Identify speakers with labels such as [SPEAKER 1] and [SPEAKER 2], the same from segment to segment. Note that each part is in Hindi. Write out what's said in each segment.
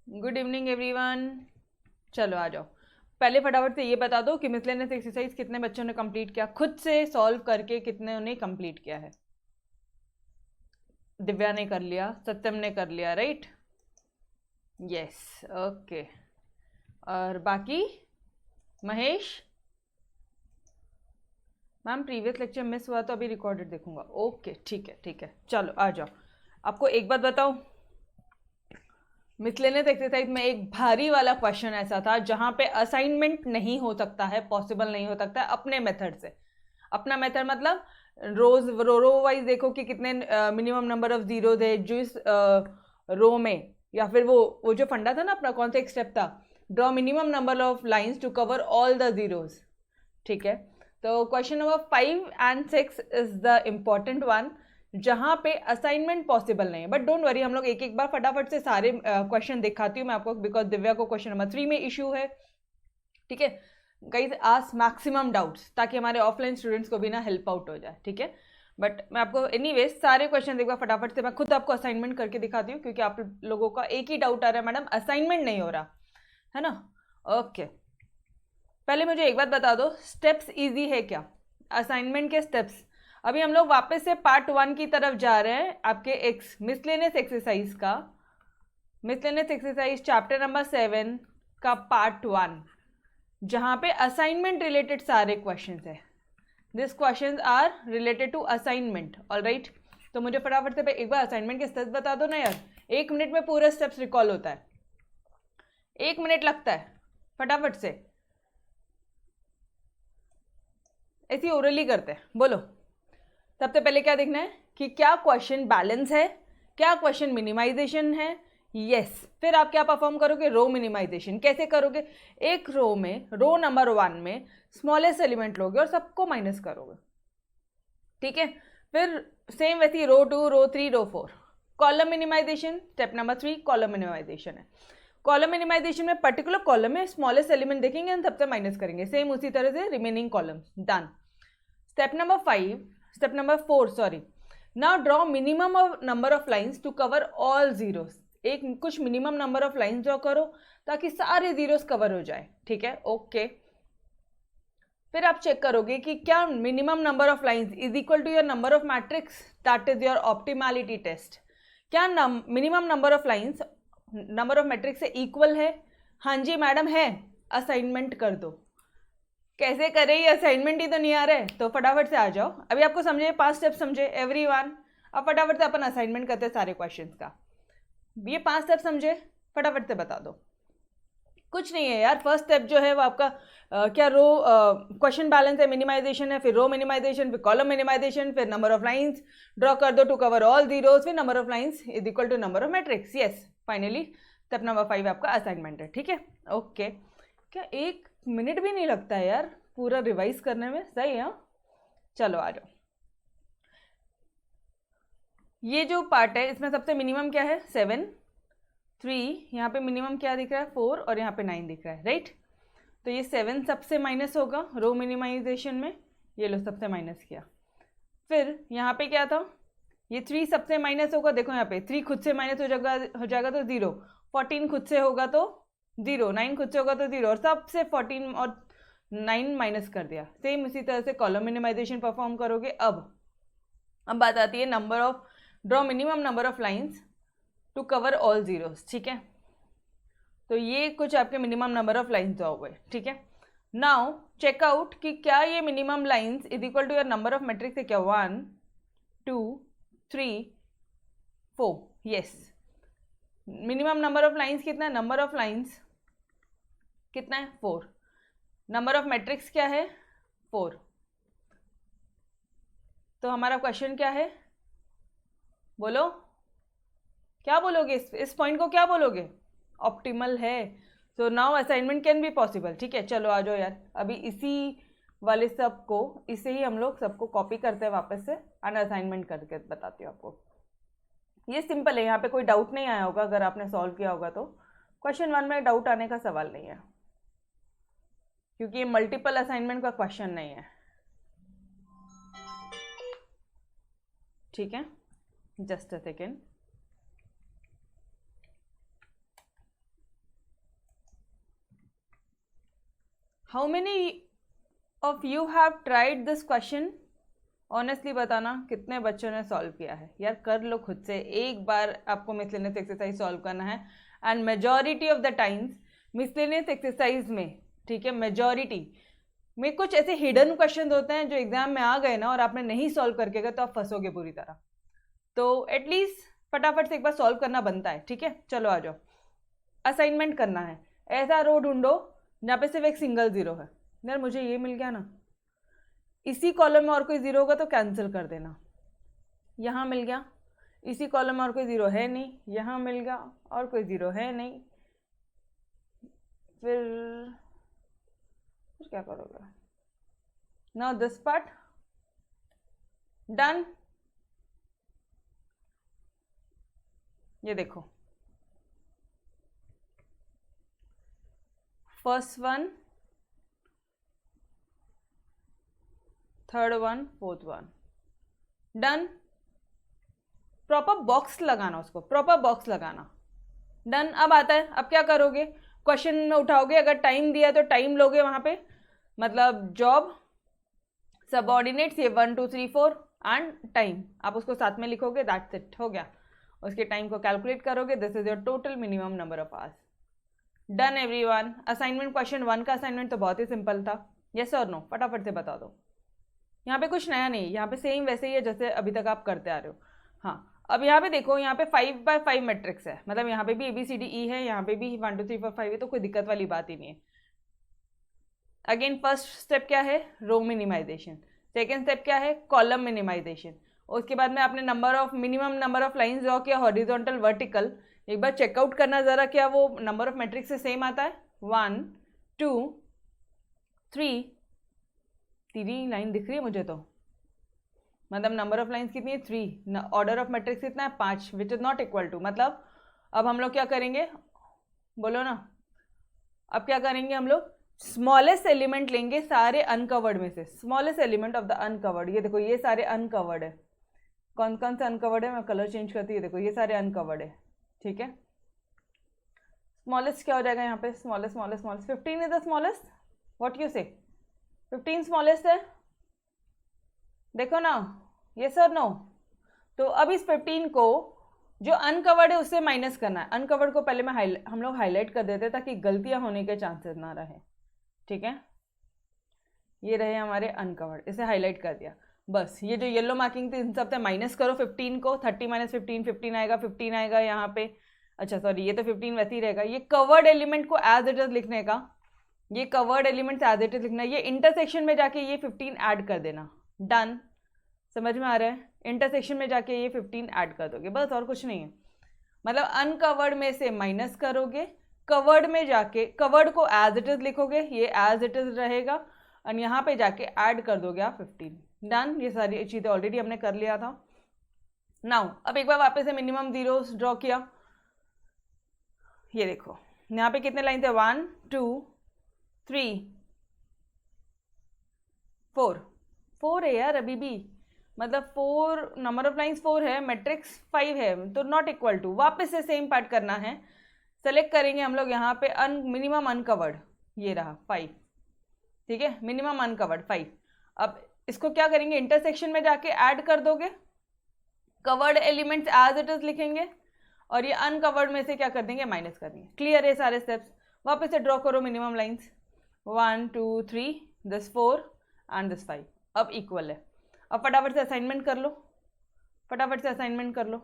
[SPEAKER 1] Good evening everyone. चलो आ जाओ। पहले फटाफट से ये बता दो कि मिसलेनियस एक्सरसाइज कितने बच्चों ने कंप्लीट किया, खुद से सॉल्व करके कितने ने कंप्लीट किया है। दिव्या ने कर लिया, सत्यम ने कर लिया, राइट? Yes, okay. और बाकी Mahesh ma'am previous lecture miss हुआ तो अभी रिकॉर्डेड देखूंगा। ओके ठीक है ठीक है, चलो आ जाओ। आपको एक बात बताओ, मिसलेनियस एक्सरसाइज में एक भारी वाला क्वेश्चन ऐसा था जहां पे असाइनमेंट नहीं हो सकता है, पॉसिबल नहीं हो सकता है अपने मेथड से। अपना मेथड मतलब रोज रो वाइज देखो कि कितने मिनिमम नंबर ऑफ जीरोज है जो इस रो में, या फिर वो जो फंडा था ना अपना, कौन सा एक स्टेप था, draw minimum number of lines to cover all the zeros. ठीक है, तो question number 5 and 6 is the important one जहां पे असाइनमेंट पॉसिबल नहीं है। बट डोंट वरी, हम लोग एक एक बार फटाफट से सारे क्वेश्चन दिखाती हूँ मैं आपको, बिकॉज दिव्या को क्वेश्चन नंबर 3 में इशू है। ठीक है, गाइस आस्क मैक्सिमम डाउट्स ताकि हमारे ऑफलाइन स्टूडेंट्स को भी ना हेल्प आउट हो जाए। ठीक है, बट मैं आपको एनीवेज सारे क्वेश्चन एक बार फटाफट से मैं खुद आपको असाइनमेंट करके दिखाती हूँ, क्योंकि आप लोगों का एक ही डाउट आ रहा है, मैडम असाइनमेंट नहीं हो रहा है ना। ओके, पहले मुझे एक बात बता दो, स्टेप्स इजी है क्या? असाइनमेंट के स्टेप्स। अभी हम लोग वापस से पार्ट 1 की तरफ जा रहे हैं, आपके मिसलेनियस एक्सरसाइज का, मिसलेनियस एक्सरसाइज चैप्टर नंबर 7 का पार्ट 1, जहां पे असाइनमेंट रिलेटेड सारे क्वेश्चंस है। This questions are related to assignment, alright. तो मुझे फटाफट से एक बार असाइनमेंट के स्टेप्स बता दो ना यार, 1 मिनट में पूरा स्टेप्स रिकॉल होता है, 1 मिनट लगता है, फटाफट से ऐसी ओरली करते हैं, बोलो। सबसे पहले क्या देखना है कि क्या क्वेश्चन बैलेंस है, क्या क्वेश्चन मिनिमाइजेशन है। यस, फिर आप क्या परफॉर्म करोगे, रो मिनिमाइजेशन। कैसे करोगे, एक रो में, रो नंबर 1 में स्मॉलेस्ट एलिमेंट लोगे और सबको माइनस करोगे। ठीक है, फिर सेम वैसी row 2, row 3, row 4, column minimization. Step number 3 column minimization है। कॉलम मिनिमाइजेशन में पर्टिकुलर कॉलम में स्मॉलेस्ट एलिमेंट देखेंगे और सबसे माइनस करेंगे, सेम उसी तरह से remaining column. Done. Step number 4 sorry, now draw minimum number of lines to cover all zeros. एक कुछ minimum number of lines draw करो ताकि सारे जीरोस कवर हो जाए। ठीक है, ओके। फिर आप चेक करोगे कि क्या minimum number of lines is equal to your number of matrix, that is your optimality test. क्या minimum number of lines number of matrix से इक्वल है? हाँ जी मैडम है, असाइनमेंट कर दो। कैसे करें, ये असाइनमेंट ही तो नहीं आ रहा है, तो फटाफट से आ जाओ। अभी आपको समझे, 5 स्टेप समझे एवरीवन? अब फटाफट से अपन असाइनमेंट करते हैं सारे क्वेश्चंस का। ये 5 स्टेप समझे, फटाफट से बता दो। कुछ नहीं है यार, फर्स्ट स्टेप जो है वो आपका क्या रो क्वेश्चन बैलेंस है, मिनिमाइजेशन है, फिर रो मिनिमाइजेशन, फिर कॉलम मिनिमाइजेशन, फिर नंबर ऑफ लाइंस ड्रॉ कर दो टू कवर ऑल जीरोस, फिर number of lines is equal to number of matrix. Yes, finally step number 5 आपका असाइनमेंट है। ठीक है, ओके। क्या 1 मिनट भी नहीं लगता है यार पूरा रिवाइज करने में, सही है। चलो आ जाओ। ये जो पार्ट है इसमें सबसे मिनिमम क्या है, 7, 3, यहाँ पे मिनिमम क्या दिख रहा है, 4, और यहाँ पे 9 दिख रहा है, राइट? तो ये 7 सबसे माइनस होगा रो मिनिमाइजेशन में, ये लो सबसे माइनस किया। फिर यहाँ पे क्या था, ये 3 सबसे माइनस होगा, देखो यहाँ पे 3 खुद से माइनस हो जाएगा तो 0, 14 खुद से होगा तो 0, 9 खुद से होगा तो 0, और सबसे 14 और 9 माइनस कर दिया। सेम इसी तरह से कॉलम मिनिमाइजेशन परफॉर्म करोगे। अब बात आती है number of, draw minimum number of lines to cover all zeros. ठीक है, तो ये कुछ आपके minimum number of lines draw हुए। ठीक है, नाउ चेकआउट कि क्या ये minimum lines is equal to your number of matrix है क्या, 1, 2, 3, 4। Yes, minimum number of lines कितना है, नंबर ऑफ लाइंस कितना है, 4। नंबर ऑफ मैट्रिक्स क्या है, 4। तो हमारा क्वेश्चन क्या है, बोलो क्या बोलोगे, इस पॉइंट को क्या बोलोगे, ऑप्टिमल है। So now assignment can be possible. ठीक है, चलो आ जाओ यार, अभी इसी वाले सब को, इसे ही हम लोग सबको कॉपी करते हैं वापस से, एंड असाइनमेंट करके बताती हूँ आपको। ये सिंपल है, यहाँ पे कोई डाउट नहीं आया होगा अगर आपने सॉल्व किया होगा तो। क्वेश्चन 1 में डाउट आने का सवाल नहीं है, क्योंकि ये मल्टीपल असाइनमेंट का क्वेश्चन नहीं है। ठीक है, just a second. How many of you have tried this question? Honestly बताना कितने बच्चों ने सॉल्व किया है यार? कर लो खुद से, एक बार आपको मिसलेनियस एक्सरसाइज सॉल्व करना है। And majority of the times miscellaneous exercise में, ठीक है, मेजॉरिटी में कुछ ऐसे हिडन क्वेश्चन होते हैं जो एग्जाम में आ गए ना और आपने नहीं सॉल्व करके गए तो आप फंसोगे पूरी तरह। तो एटलीस्ट फटाफट से एक बार सॉल्व करना बनता है, ठीक है। चलो आ जाओ, असाइनमेंट करना है। ऐसा रो ढूंढो जहाँ पे सिर्फ एक सिंगल जीरो है। यार मुझे ये मिल गया ना, इसी कॉलम में और कोई जीरो होगा तो कैंसिल कर देना। यहाँ मिल गया, इसी कॉलम में और कोई जीरो है नहीं, यहाँ मिल गया और कोई जीरो है नहीं, फिर क्या करोगे? Now this part done. ये देखो, first one, third one, fourth one, done. Proper box लगाना, उसको प्रॉपर बॉक्स लगाना, डन। अब आता है, अब क्या करोगे? क्वेश्चन में उठाओगे, अगर टाइम दिया तो टाइम लोगे वहां पे, मतलब जॉब, सबऑर्डिनेट्स, ये 1 2 3 4 एंड टाइम, आप उसको साथ में लिखोगे, दैट्स इट, हो गया। उसके टाइम को कैलकुलेट करोगे, this is your total minimum number of hours. Done everyone. Assignment question 1 का असाइनमेंट तो बहुत ही सिंपल था, यस और नो? फटाफट से बता दो। यहाँ पे कुछ नया नहीं, यहाँ पे सेम वैसे ही है जैसे अभी तक आप करते आ रहे हो। हाँ, अब यहाँ पे देखो, यहाँ पे 5 by 5 मैट्रिक्स है, मतलब यहाँ पे भी ABCDE है, यहाँ पे भी 1 2 3 4 5 है, तो कोई दिक्कत वाली बात ही नहीं है। अगेन फर्स्ट स्टेप क्या है? रो मिनिमाइजेशन। सेकेंड स्टेप क्या है? Column minimization. उसके बाद में आपने number of, minimum number of lines draw किया, हॉरिजॉन्टल, वर्टिकल। एक बार चेकआउट करना जरा, क्या वो नंबर ऑफ मैट्रिक्स से सेम आता है? 1 2 3, 3 लाइन दिख रही है मुझे तो, मतलब नंबर ऑफ लाइन्स कितनी है? 3, ऑर्डर ऑफ मैट्रिक्स कितना है? 5, which is not equal to, मतलब अब हम लोग क्या करेंगे, बोलो ना। अब क्या करेंगे हम लोग? स्मॉलेस्ट एलिमेंट लेंगे सारे अनकवर्ड में से, smallest element of the uncovered. ये देखो, ये सारे अनकवर्ड है। कौन कौन से अनकवर्ड है? मैं कलर चेंज करती हूँ, देखो ये सारे अनकवर्ड है, ठीक है। स्मॉलेस्ट क्या हो जाएगा यहाँ पे? Smallest smallest smallest 15 is the smallest, what you से? 15 स्मॉलेस्ट है, देखो ना, ये सर नो। तो अब इस 15 को जो अनकवर्ड है उससे माइनस करना है। अनकवर्ड को पहले मैं हम लोग हाईलाइट कर देते ताकि गलतियां होने के चांसेस ना रहे, ठीक है। ये रहे हमारे अनकवर्ड, इसे हाईलाइट कर दिया। बस ये जो येलो मार्किंग थी इन सब से माइनस करो 15 को, 30 माइनस 15, 15 आएगा, 15 आएगा यहाँ पे। अच्छा सॉरी, ये तो 15 वैसे ही रहेगा। ये कवर्ड एलिमेंट को एज इट इज लिखने का, ये covered element as it is लिखना है। ये इंटरसेक्शन में जाके ये 15 ऐड कर देना, डन। समझ में आ रहा है? इंटरसेक्शन में जाके ये 15 ऐड कर दोगे, बस, और कुछ नहीं है। मतलब अनकवर्ड में से माइनस करोगे, कवर्ड में जाके कवर्ड को एज इट इज लिखोगे, ये एज इट इज रहेगा, और यहाँ पे जाके ऐड कर दोगे आप 15, डन। ये सारी चीज़ें ऑलरेडी हमने कर लिया था। नाउ अब एक बार वापस से मिनिमम जीरोस ड्रॉ किया, ये देखो यहाँ पे कितने लाइन थे? 1 2 3 4, 4 है यार अभी भी, मतलब 4, नंबर ऑफ लाइंस 4 है, मैट्रिक्स 5 है, तो नॉट इक्वल टू। वापस से सेम पार्ट करना है, सेलेक्ट करेंगे हम लोग यहाँ पे मिनिमम अनकवर्ड, ये रहा 5, ठीक है, मिनिमम अनकवर्ड 5। अब इसको क्या करेंगे? इंटरसेक्शन में जाके ऐड कर दोगे, covered elements as it is लिखेंगे, और ये अनकवर्ड में से क्या कर देंगे? माइनस कर देंगे। क्लियर है सारे स्टेप्स? वापस से ड्रॉ करो minimum lines, 1 2 3, this 4 and this 5, अब इक्वल है। अब फटाफट से असाइनमेंट कर लो, फटाफट से असाइनमेंट कर लो।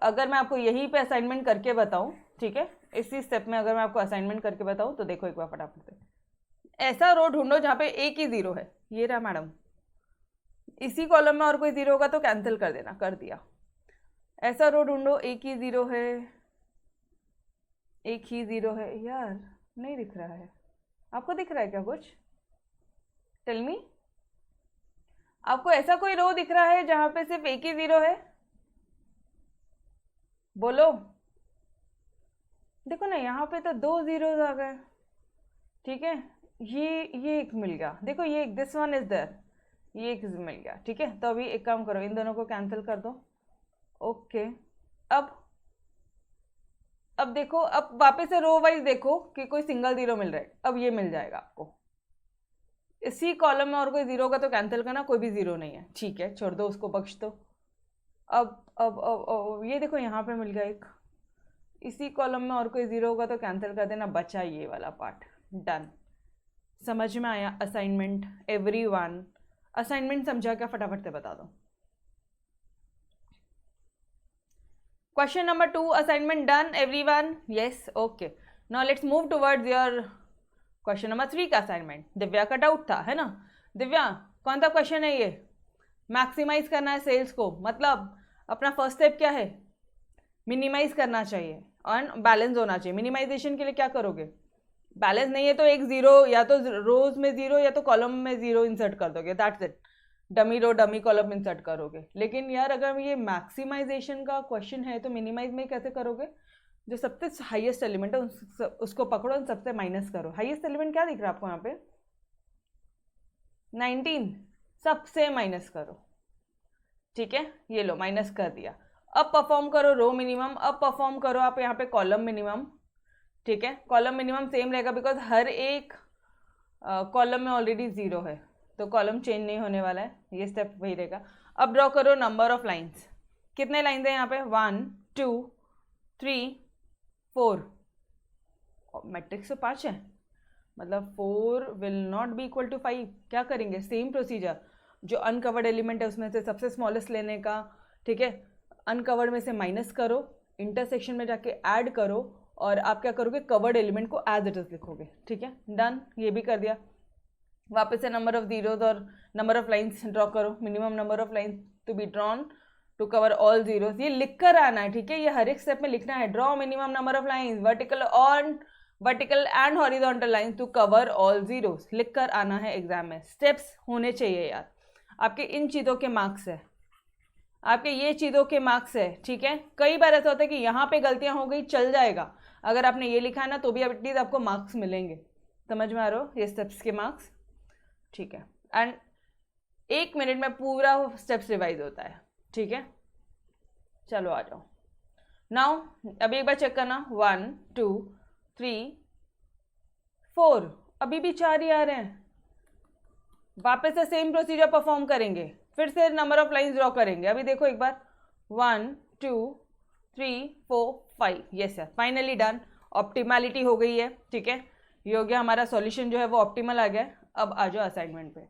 [SPEAKER 1] अगर मैं आपको यहीं पे असाइनमेंट करके बताऊं, ठीक है, इसी स्टेप में अगर मैं आपको असाइनमेंट करके बताऊं, तो देखो एक बार फटाफट से, ऐसा रो ढूंढो जहाँ पे एक ही जीरो है, ये रहा मैडम। इसी कॉलम में और कोई जीरो होगा तो कैंसिल कर देना, कर दिया। ऐसा रो ढूंढो, एक ही जीरो है, एक ही जीरो है। यार नहीं दिख रहा है, आपको दिख रहा है क्या कुछ? टेल मी, आपको ऐसा कोई रो दिख रहा है जहां पे सिर्फ एक ही जीरो है? बोलो। देखो ना, यहाँ पे तो 2 जीरोज आ गए, ठीक है। ये एक मिल गया, देखो ये एक, दिस वन इज देयर, ये एक मिल गया, ठीक है। तो अभी एक काम करो, इन दोनों को कैंसिल कर दो, ओके। अब अब देखो, अब वापस से रो वाइज देखो कि कोई सिंगल जीरो मिल रहा है, अब ये मिल जाएगा आपको। इसी कॉलम में और कोई जीरो होगा तो कैंसिल करना, कोई भी जीरो नहीं है, ठीक है, छोड़ दो उसको, बख्श दो। अब ये देखो यहाँ पे मिल गया एक, इसी कॉलम में और कोई जीरो होगा तो कैंसिल कर देना, बचा ये वाला पार्ट। डन। समझ में आया असाइनमेंट एवरीवन? असाइनमेंट समझा क्या? फटाफट से बता दो। Question number 2 assignment done everyone? Yes, okay. Now let's move towards your question number 3 का असाइनमेंट। दिव्या का डाउट था, है ना? दिव्या, कौन सा क्वेश्चन है ये? मैक्सिमाइज करना है सेल्स को, मतलब अपना फर्स्ट स्टेप क्या है? मिनिमाइज करना चाहिए और बैलेंस होना चाहिए। मिनिमाइजेशन के लिए क्या करोगे? बैलेंस नहीं है तो एक जीरो, या तो रोज में जीरो या तो कॉलम में जीरो इंसर्ट कर दोगे, that's it. Dummy row dummy column insert करोगे। लेकिन यार अगर ये मैक्सिमाइजेशन का क्वेश्चन है तो मिनिमाइज में कैसे करोगे? जो सबसे हाईएस्ट एलिमेंट है उसको पकड़ो और सबसे माइनस करो। हाईएस्ट एलिमेंट क्या दिख रहा है आपको यहाँ पे? 19, सबसे माइनस करो, ठीक है, ये लो माइनस कर दिया। अब परफॉर्म करो रो मिनिमम, अब परफॉर्म करो आप यहाँ पे कॉलम मिनिमम, ठीक है। कॉलम मिनिमम सेम रहेगा बिकॉज हर एक कॉलम में ऑलरेडी जीरो है तो कॉलम चेंज नहीं होने वाला है, ये स्टेप वही रहेगा। अब ड्रॉ करो नंबर ऑफ लाइंस। कितने लाइंस हैं यहाँ पे? 1 2 3 4। मैट्रिक्स तो 5 है, मतलब 4 will not be equal to 5। क्या करेंगे? सेम प्रोसीजर, जो अनकवर्ड एलिमेंट है उसमें से सबसे स्मॉलेस्ट लेने का, ठीक है। अनकवर्ड में से माइनस करो, इंटरसेक्शन में जाके ऐड करो और आप क्या करोगे? कवर्ड एलिमेंट को एज इट इज लिखोगे, ठीक है। डन, ये भी कर दिया। वापस से नंबर ऑफ जीरोज और नंबर ऑफ लाइंस ड्रॉ करो। Minimum number of lines to be drawn to cover all zeros, ये लिख कर आना है, ठीक है। ये हर एक स्टेप में लिखना है। Draw minimum number of lines vertical and horizontal lines to cover all zeros, लिख कर आना है एग्जाम में। स्टेप्स होने चाहिए यार। आपके इन चीज़ों के मार्क्स है, आपके ये चीज़ों के मार्क्स है, ठीक है। कई बार ऐसा होता है कि यहाँ पे गलतियाँ हो गई, चल जाएगा, अगर आपने ये लिखा है ना तो भी एटलीस्ट आपको मार्क्स मिलेंगे। समझ में आ रहा हो? ये स्टेप्स के मार्क्स, ठीक है। एंड 1 मिनट में पूरा स्टेप्स रिवाइज होता है, ठीक है। चलो आ जाओ। नाउ अभी एक बार चेक करना, 1 2 3 4, अभी भी 4 ही आ रहे हैं। वापस से सेम प्रोसीजर परफॉर्म करेंगे, फिर से नंबर ऑफ लाइंस ड्रॉ करेंगे। अभी देखो एक बार, 1 2 3 4 5, yes sir, finally done. Optimality हो गई है, ठीक है। ये हो गया हमारा सॉल्यूशन जो है वो ऑप्टिमल आ गया है। अब आ जाओ असाइनमेंट पे।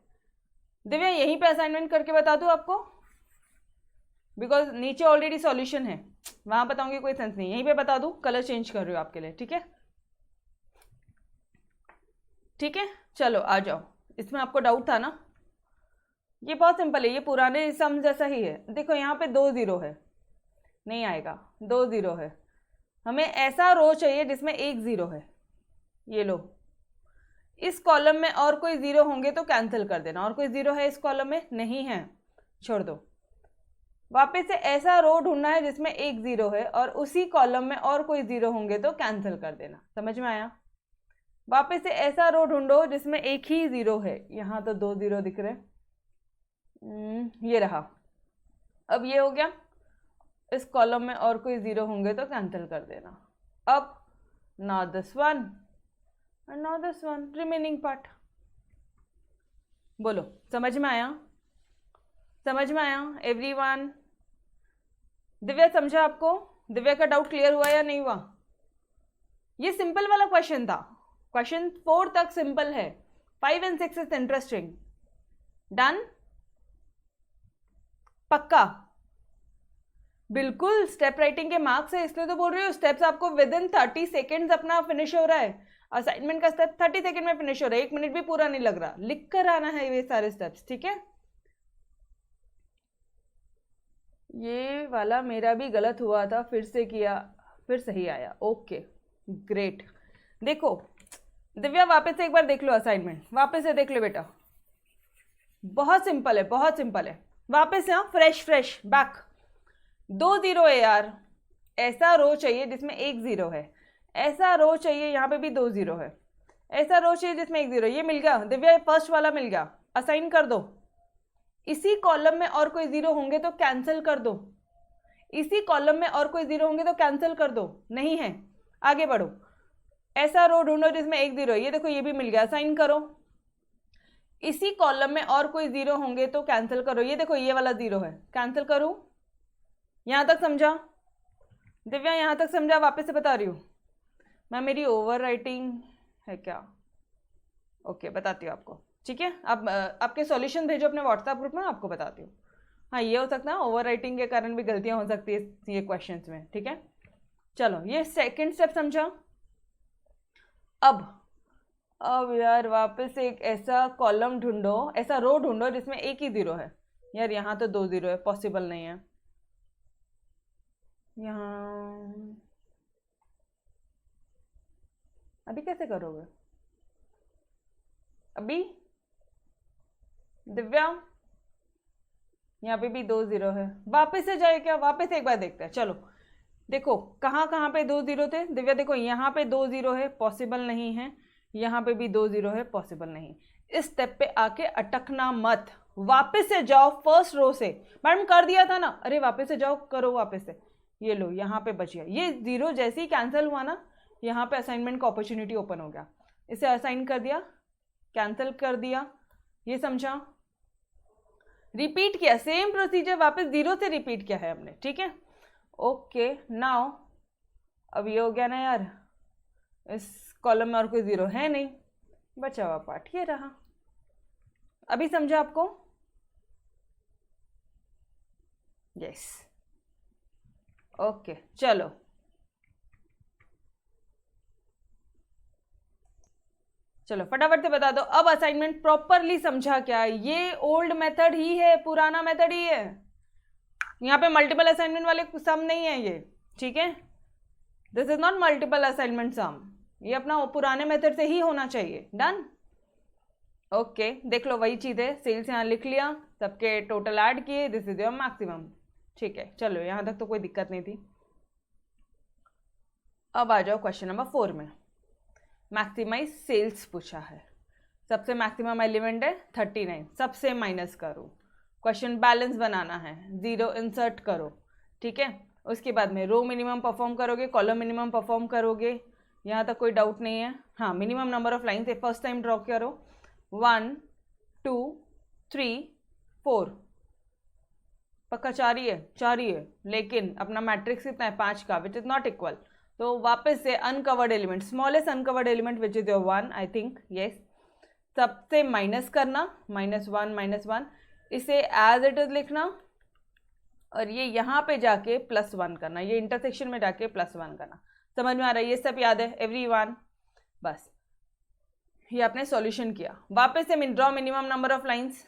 [SPEAKER 1] दिव्या यहीं पे असाइनमेंट करके बता दूँ आपको, बिकॉज नीचे ऑलरेडी सॉल्यूशन है, वहां बताऊंगी कोई सेंस नहीं, यहीं पे बता दूँ। कलर चेंज कर रही हो आपके लिए, ठीक है, ठीक है। चलो आ जाओ। इसमें आपको डाउट था ना? ये बहुत सिंपल है, ये पुराने सम जैसा ही है। देखो यहाँ पे 2 जीरो है, नहीं आएगा, 2 जीरो है। हमें ऐसा रो चाहिए जिसमें 1 जीरो है। ये लो, इस कॉलम में और कोई जीरो होंगे तो कैंसिल कर देना। और कोई जीरो है इस कॉलम में? नहीं है, छोड़ दो। वापस से ऐसा रो ढूंढना है जिसमें 1 जीरो है और उसी कॉलम में और कोई जीरो होंगे तो कैंसिल कर देना। समझ में आया? वापस से ऐसा रो ढूंढो जिसमें 1 ही जीरो है। यहाँ तो 2 जीरो दिख रहे, ये रहा। अब ये हो गया, इस कॉलम में और कोई जीरो होंगे तो कैंसिल कर देना। अब now this one and now this one, remaining part. बोलो, समझ में आया? समझ में आया एवरीवन? दिव्या समझा आपको? दिव्या का डाउट क्लियर हुआ या नहीं हुआ? ये सिंपल वाला क्वेश्चन था। क्वेश्चन 4 तक सिंपल है, 5 and 6 इज इंटरेस्टिंग। डन? पक्का? बिल्कुल। स्टेप राइटिंग के मार्क्स है इसलिए तो बोल रही हूँ। स्टेप्स आपको विद इन 30 सेकेंड्स अपना फिनिश हो रहा है। असाइनमेंट का स्टेप 30 सेकेंड में फिनिश हो रहा है, 1 मिनट भी पूरा नहीं लग रहा। लिख कर आना है ये सारे स्टेप्स, ठीक है। ये वाला मेरा भी गलत हुआ था, फिर से किया, फिर सही आया। Okay great. देखो दिव्या वापस से एक बार देख लो असाइनमेंट, वापस से देख लो बेटा। बहुत सिंपल है, बहुत सिंपल है। वापस से फ्रेश बैक। 2 जीरो है यार, ऐसा रो चाहिए जिसमें 1 जीरो है। ऐसा रो चाहिए, यहाँ पे भी 2 जीरो है। ऐसा रो चाहिए जिसमें 1 जीरो। ये मिल गया दिव्या, फर्स्ट वाला मिल गया, असाइन कर दो। इसी कॉलम में और कोई जीरो होंगे तो कैंसिल कर दो। इसी कॉलम में और कोई जीरो होंगे तो कैंसिल कर दो। नहीं है आगे बढ़ो, ऐसा रो ढूंढो जिसमें एक जीरो है। ये देखो ये भी मिल गया, असाइन करो। इसी कॉलम में और कोई जीरो होंगे तो कैंसिल करो। ये देखो ये वाला जीरो है, कैंसिल करो। यहां तक समझा दिव्या? यहां तक समझा? वापस से बता रही हूँ मैं, मेरी ओवर राइटिंग है क्या? ओके बताती हूँ आपको, ठीक है? अब आपके सॉल्यूशन भेजो अपने व्हाट्सएप ग्रुप में, आपको बताती हूँ। हाँ ये हो सकता है ओवर राइटिंग के कारण भी गलतियां हो सकती है ये क्वेश्चंस में, ठीक है? चलो ये सेकंड स्टेप समझा। अब यार वापस एक ऐसा कॉलम ढूंढो, ऐसा रो ढूंढो जिसमें एक ही जीरो है। यार यहाँ तो दो जीरो है, पॉसिबल नहीं है। यहाँ अभी कैसे करोगे? अभी दिव्या यहाँ पे भी दो जीरो है, वापस से जाए क्या? वापस एक बार देखते हैं। चलो देखो कहाँ कहाँ पे दो जीरो थे दिव्या? देखो यहाँ पे दो जीरो है, पॉसिबल नहीं है। यहाँ पे भी दो जीरो है, पॉसिबल नहीं। इस स्टेप पे आके अटकना मत, वापस से जाओ फर्स्ट रो से। मैडम कर दिया था ना, अरे वापस से जाओ, करो वापस से। ये लो यहाँ पे बच गया, ये जीरो जैसे ही कैंसिल हुआ ना, यहाँ पे असाइनमेंट का अपॉर्चुनिटी ओपन हो गया। इसे असाइन कर दिया, कैंसिल कर दिया, ये समझा? रिपीट किया, सेम प्रोसीजर वापस जीरो से रिपीट किया है हमने, ठीक है? ओके नाउ अब ये हो गया ना यार, इस कॉलम में और कोई जीरो है नहीं, बचा हुआ पार्ट ये रहा। अभी समझा आपको? यस ओके चलो चलो फटाफट से बता दो अब असाइनमेंट प्रॉपरली समझा क्या? ये ओल्ड मेथड ही है, पुराना मेथड ही है। यहाँ पे मल्टीपल असाइनमेंट वाले सम नहीं है ये, ठीक है? This is not multiple assignment sum, ये अपना पुराने मेथड से ही होना चाहिए। डन? ओके देख लो वही चीज़ है, सेल्स यहाँ लिख लिया, सबके टोटल ऐड किए, दिस इज योर मैक्सिमम, ठीक है? चलो यहाँ तक तो कोई दिक्कत नहीं थी। अब आ जाओ क्वेश्चन नंबर 4 में। मैक्सिमाइज सेल्स पूछा है, सबसे मैक्सिमम एलिमेंट है 39, सबसे माइनस करो। क्वेश्चन बैलेंस बनाना है, जीरो इंसर्ट करो, ठीक है? उसके बाद में रो मिनिमम परफॉर्म करोगे, कॉलम मिनिमम परफॉर्म करोगे, यहाँ तक कोई डाउट नहीं है? हाँ मिनिमम नंबर ऑफ लाइन से फर्स्ट टाइम ड्रॉ करो, 1 2 3 4, पक्का 4 ही है? 4 ही है, लेकिन अपना मैट्रिक्स कितना है 5 का, विच इज नॉट इक्वल। तो वापस से uncovered element, smallest uncovered element which is your 1, I think yes, सबसे माइनस करना, -1 इसे एज इट इज लिखना, और ये यहाँ पे जाके +1 करना, ये इंटरसेक्शन में जाके +1 करना। समझ में आ रहा है? ये सब याद है एवरीवन? बस ये आपने सॉल्यूशन किया। वापस से draw minimum number of lines,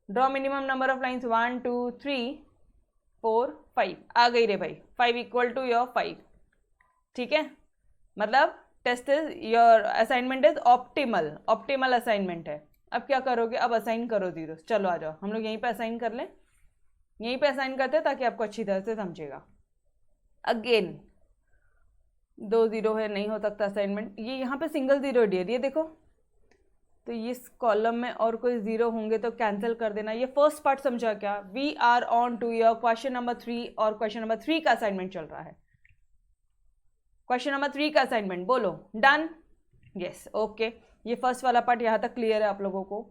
[SPEAKER 1] draw minimum number of lines 1 2 3 4 5, आ गई रे भाई, 5 इक्वल टू योर 5, ठीक है? मतलब test is your assignment is optimal, optimal assignment है। अब क्या करोगे? अब असाइन करो जीरो। चलो आ जाओ हम लोग यहीं पे असाइन कर लें, यहीं पे असाइन करते हैं ताकि आपको अच्छी तरह से समझेगा। अगेन दो जीरो है, नहीं हो सकता असाइनमेंट। ये यहाँ पे सिंगल जीरो डियर, ये देखो, तो इस कॉलम में और कोई जीरो होंगे तो कैंसिल कर देना। ये फर्स्ट पार्ट समझा क्या? We are on to your question number 3, और क्वेश्चन नंबर 3 का असाइनमेंट चल रहा है। क्वेश्चन नंबर 3 का असाइनमेंट बोलो डन? यस ओके, ये फर्स्ट वाला पार्ट यहाँ तक क्लियर है आप लोगों को?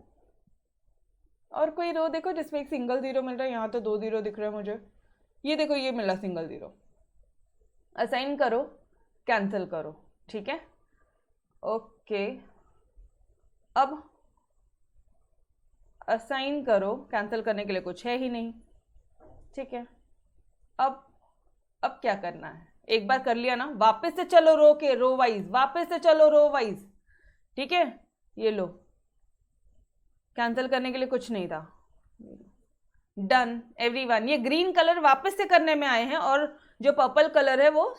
[SPEAKER 1] और कोई रो देखो जिसमें एक सिंगल जीरो मिल रहा है, यहाँ तो दो जीरो दिख रहे हैं मुझे। ये देखो ये मिला सिंगल जीरो, असाइन करो, कैंसिल करो, ठीक है? ओके अब असाइन करो, कैंसिल करने के लिए कुछ है ही नहीं, ठीक है? अब क्या करना है? एक बार कर लिया ना, वापस से चलो रो के रो वाइज, वापस से चलो रो वाइज, ठीक है? ये लो, कैंसिल करने के लिए कुछ नहीं था। Done everyone. ये ग्रीन कलर वापस से करने में आए हैं, और जो पर्पल कलर है वो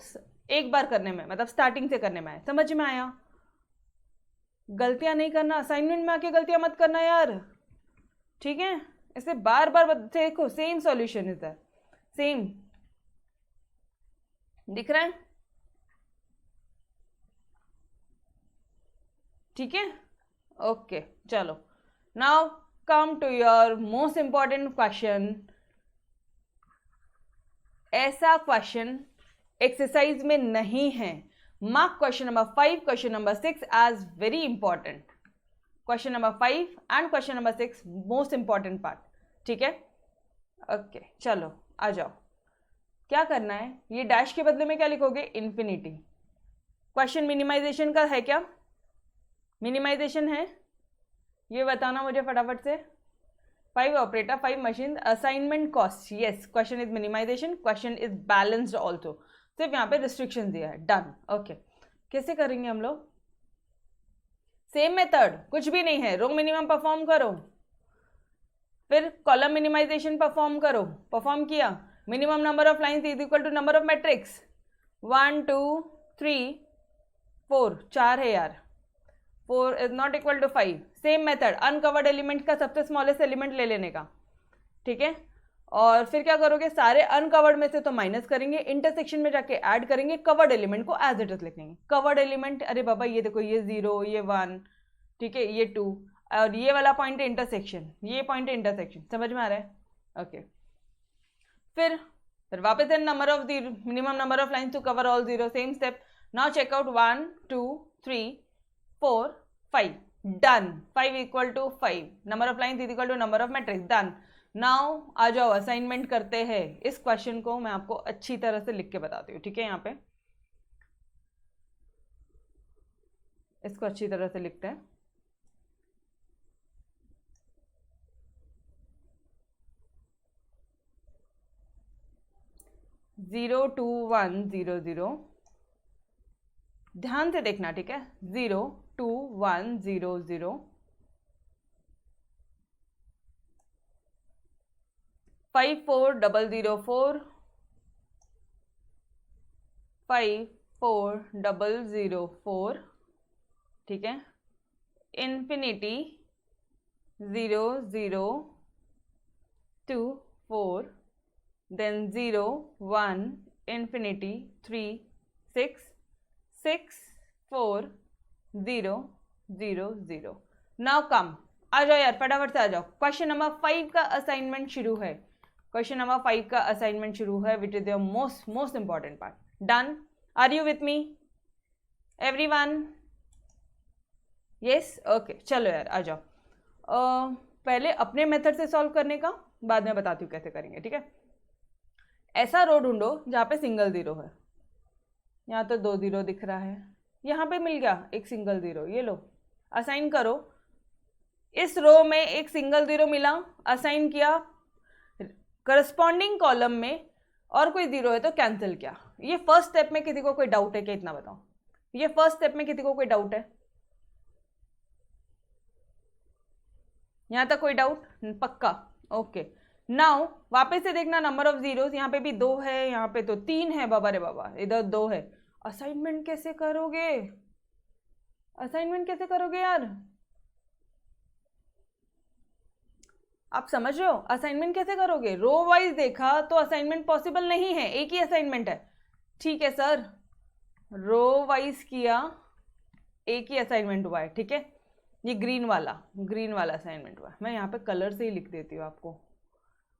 [SPEAKER 1] एक बार करने में, मतलब स्टार्टिंग से करने में आए। समझ में आया? गलतियां नहीं करना, असाइनमेंट में आके गलतियां मत करना यार, ठीक है? इसे बार बार देखो, same solution is that, same दिख रहा है, ठीक है? ओके चलो now come to your most important question. ऐसा क्वेश्चन एक्सरसाइज में नहीं है, Mark question number 5, question number 6 as very important. Question number 5 and question number 6 most important part. ठीक है, ओके चलो आ जाओ. क्या करना है, ये डैश के बदले में क्या लिखोगे, इन्फिनिटी. क्वेश्चन मिनिमाइजेशन का है क्या, मिनिमाइजेशन है, ये बताना मुझे फटाफट से. 5 operator, 5 machine, assignment cost, yes question is minimization, question is balanced also. सिर्फ यहाँ पे रिस्ट्रिक्शन दिया है, डन. ओके कैसे करेंगे हम लोग, सेम मेथड, कुछ भी नहीं है. रो मिनिमम परफॉर्म करो, फिर कॉलम मिनिमाइजेशन परफॉर्म करो, परफॉर्म किया. Minimum number of lines is equal to number of matrix. 1 2 3 4, 4 है यार. 4 is not equal to 5. Same method, uncovered element का सबसे स्मॉलेस्ट एलिमेंट ले लेने का. ठीक है, और फिर क्या करोगे, सारे अनकवर्ड में से तो माइनस करेंगे, इंटरसेक्शन में जाके ऐड करेंगे, कवर्ड एलिमेंट को एज इट इज लिखेंगे. कवर्ड एलिमेंट, अरे बाबा ये देखो, ये 0, ये 1, ठीक है, ये 2, और ये वाला पॉइंट है इंटरसेक्शन, ये पॉइंट है इंटरसेक्शन. समझ में आ रहा है, ओके. फिर वापस है number of the minimum number of lines to cover all 0, same step. Now check out 1 2 3 4 5, done. 5 equal to 5, number of lines is equal to number of matrix, done. Now आ जाओ असाइनमेंट करते हैं. इस क्वेश्चन को मैं आपको अच्छी तरह से लिख के बताती हूँ. ठीक है, यहाँ पे इसको अच्छी तरह से लिखते हैं. जीरो 2 1 0 0, ध्यान से देखना, ठीक है. 0 2 1 0 0, 5 4 0 0 4, 5 4 0 0 4, ठीक है. Infinity 0 0 2 4, then 0 1 infinity 3 6 6 4 0 0 0. Now come, आ जाओ यार फटाफट से आ जाओ. क्वेश्चन नंबर 5 का असाइनमेंट शुरू है. क्वेश्चन नंबर 5 का असाइनमेंट शुरू है, which is the most important part. Done, are you with me everyone? Yes, okay चलो यार आ जाओ. पहले अपने मेथड से सॉल्व करने का, बाद में बताती हूँ कैसे करेंगे. ठीक है, ऐसा रो ढूंढो जहाँ पे सिंगल 0 है. यहाँ तो 2 0 दिख रहा है, यहाँ पे मिल गया एक सिंगल 0, ये लो असाइन करो. इस रो में एक सिंगल 0 मिला, असाइन किया. करस्पॉन्डिंग कॉलम में और कोई 0 है तो कैंसिल किया. ये फर्स्ट स्टेप में किसी को कोई डाउट है क्या, इतना बताओ. ये फर्स्ट स्टेप में किसी को कोई डाउट है, यहाँ तक कोई डाउट? पक्का, ओके. नाउ वापस से देखना नंबर ऑफ जीरोस, यहाँ पे भी 2 है, यहाँ पे तो 3 है. बाबा रे बाबा, इधर 2 है. असाइनमेंट कैसे करोगे, असाइनमेंट कैसे करोगे यार, आप समझ रहे हो? असाइनमेंट कैसे करोगे? रो वाइज देखा तो असाइनमेंट पॉसिबल नहीं है, एक ही असाइनमेंट है. ठीक है सर, रो वाइज किया, एक ही असाइनमेंट हुआ है. ठीक है, ये ग्रीन वाला असाइनमेंट हुआ है. मैं यहाँ पे कलर से ही लिख देती हूँ,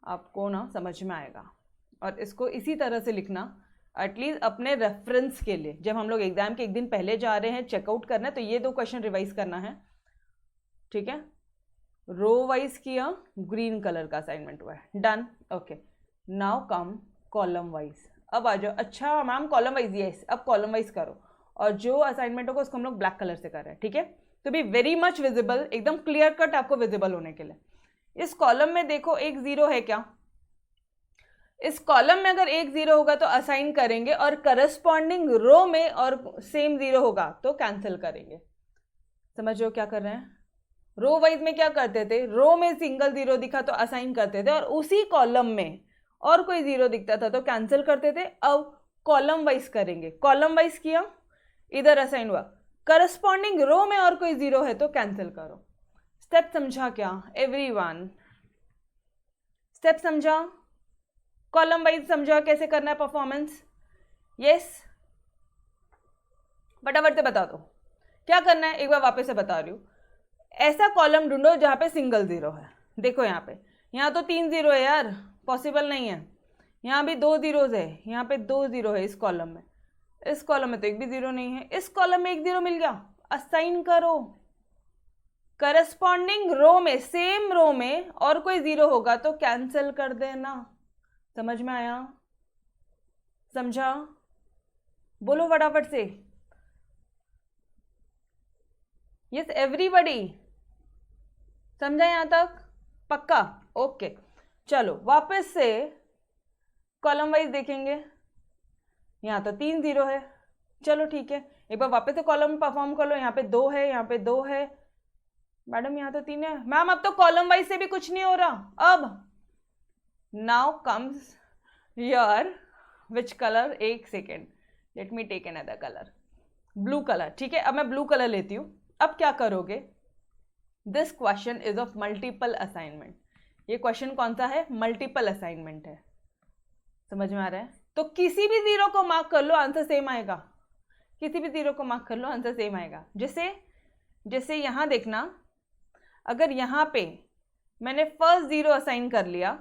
[SPEAKER 1] आपको ना समझ में आएगा. और इसको इसी तरह से लिखना एटलीस्ट अपने रेफरेंस के लिए. जब हम लोग एग्जाम के एक दिन पहले जा रहे हैं, चेकआउट करना है, तो ये 2 क्वेश्चन रिवाइज करना है. ठीक है, रो वाइज किया, ग्रीन कलर का असाइनमेंट हुआ है, done. Okay, now come column wise. अब आ जाओ. अच्छा मैम कॉलम वाइज, यस अब कॉलम वाइज करो. और जो असाइनमेंट होगा उसको हम लोग ब्लैक कलर से कर रहे हैं. ठीक है, तो बी वेरी मच विजिबल, एकदम क्लियर कट आपको विजिबल होने के लिए. इस कॉलम में देखो एक 0 है क्या, इस कॉलम में अगर एक 0 होगा तो असाइन करेंगे, और करस्पॉन्डिंग रो में और सेम 0 होगा तो कैंसिल करेंगे. समझो क्या कर रहे हैं? रो वाइज में क्या करते थे, रो में सिंगल 0 दिखा तो असाइन करते थे, और उसी कॉलम में और कोई 0 दिखता था तो कैंसिल करते थे. अब कॉलम वाइज करेंगे, कॉलम वाइज किया, इधर असाइन हुआ, करस्पॉन्डिंग रो में और कोई 0 है तो कैंसिल करो. स्टेप समझा क्या एवरीवन? स्टेप समझा? कॉलम वाइज समझा कैसे करना है परफॉर्मेंस? यस, फटाफट से बता दो क्या करना है. एक बार वापस से बता रही हूँ. ऐसा कॉलम ढूंढो जहाँ पे सिंगल 0 है. देखो यहाँ पे, यहाँ तो 3 0 है यार, पॉसिबल नहीं है. यहाँ भी 2 0 है, यहाँ पे 2 0 है इस कॉलम में. इस कॉलम में तो एक भी जीरो नहीं है, इस कॉलम में एक जीरो मिल गया, असाइन करो। करस्पॉन्डिंग रो में, सेम रो में और कोई जीरो होगा तो कैंसिल कर देना। समझ में आया? समझा? बोलो फटाफट से। यस एवरीबॉडी, समझा यहां तक? पक्का? ओके चलो वापस से कॉलम वाइज देखेंगे। यहाँ तो 3 जीरो है, चलो ठीक है, एक बार वापस से कॉलम परफॉर्म कर लो। यहाँ पे 2 है, यहाँ पे 2 है, मैडम यहाँ तो 3 है। मैम अब तो कॉलम वाइज से भी कुछ नहीं हो रहा। अब now comes your which colour, एक second, let me take another colour, blue colour. ठीक है, अब मैं ब्लू कलर लेती हूँ। अब क्या करोगे? This question is of multiple assignment. ये क्वेश्चन कौन सा है? मल्टीपल असाइनमेंट है। समझ में आ रहा है? तो किसी भी जीरो को मार्क कर लो, आंसर सेम आएगा। किसी भी जीरो को मार्क कर लो, आंसर सेम आएगा। जैसे यहां देखना, अगर यहां पे मैंने फर्स्ट जीरो असाइन कर लिया,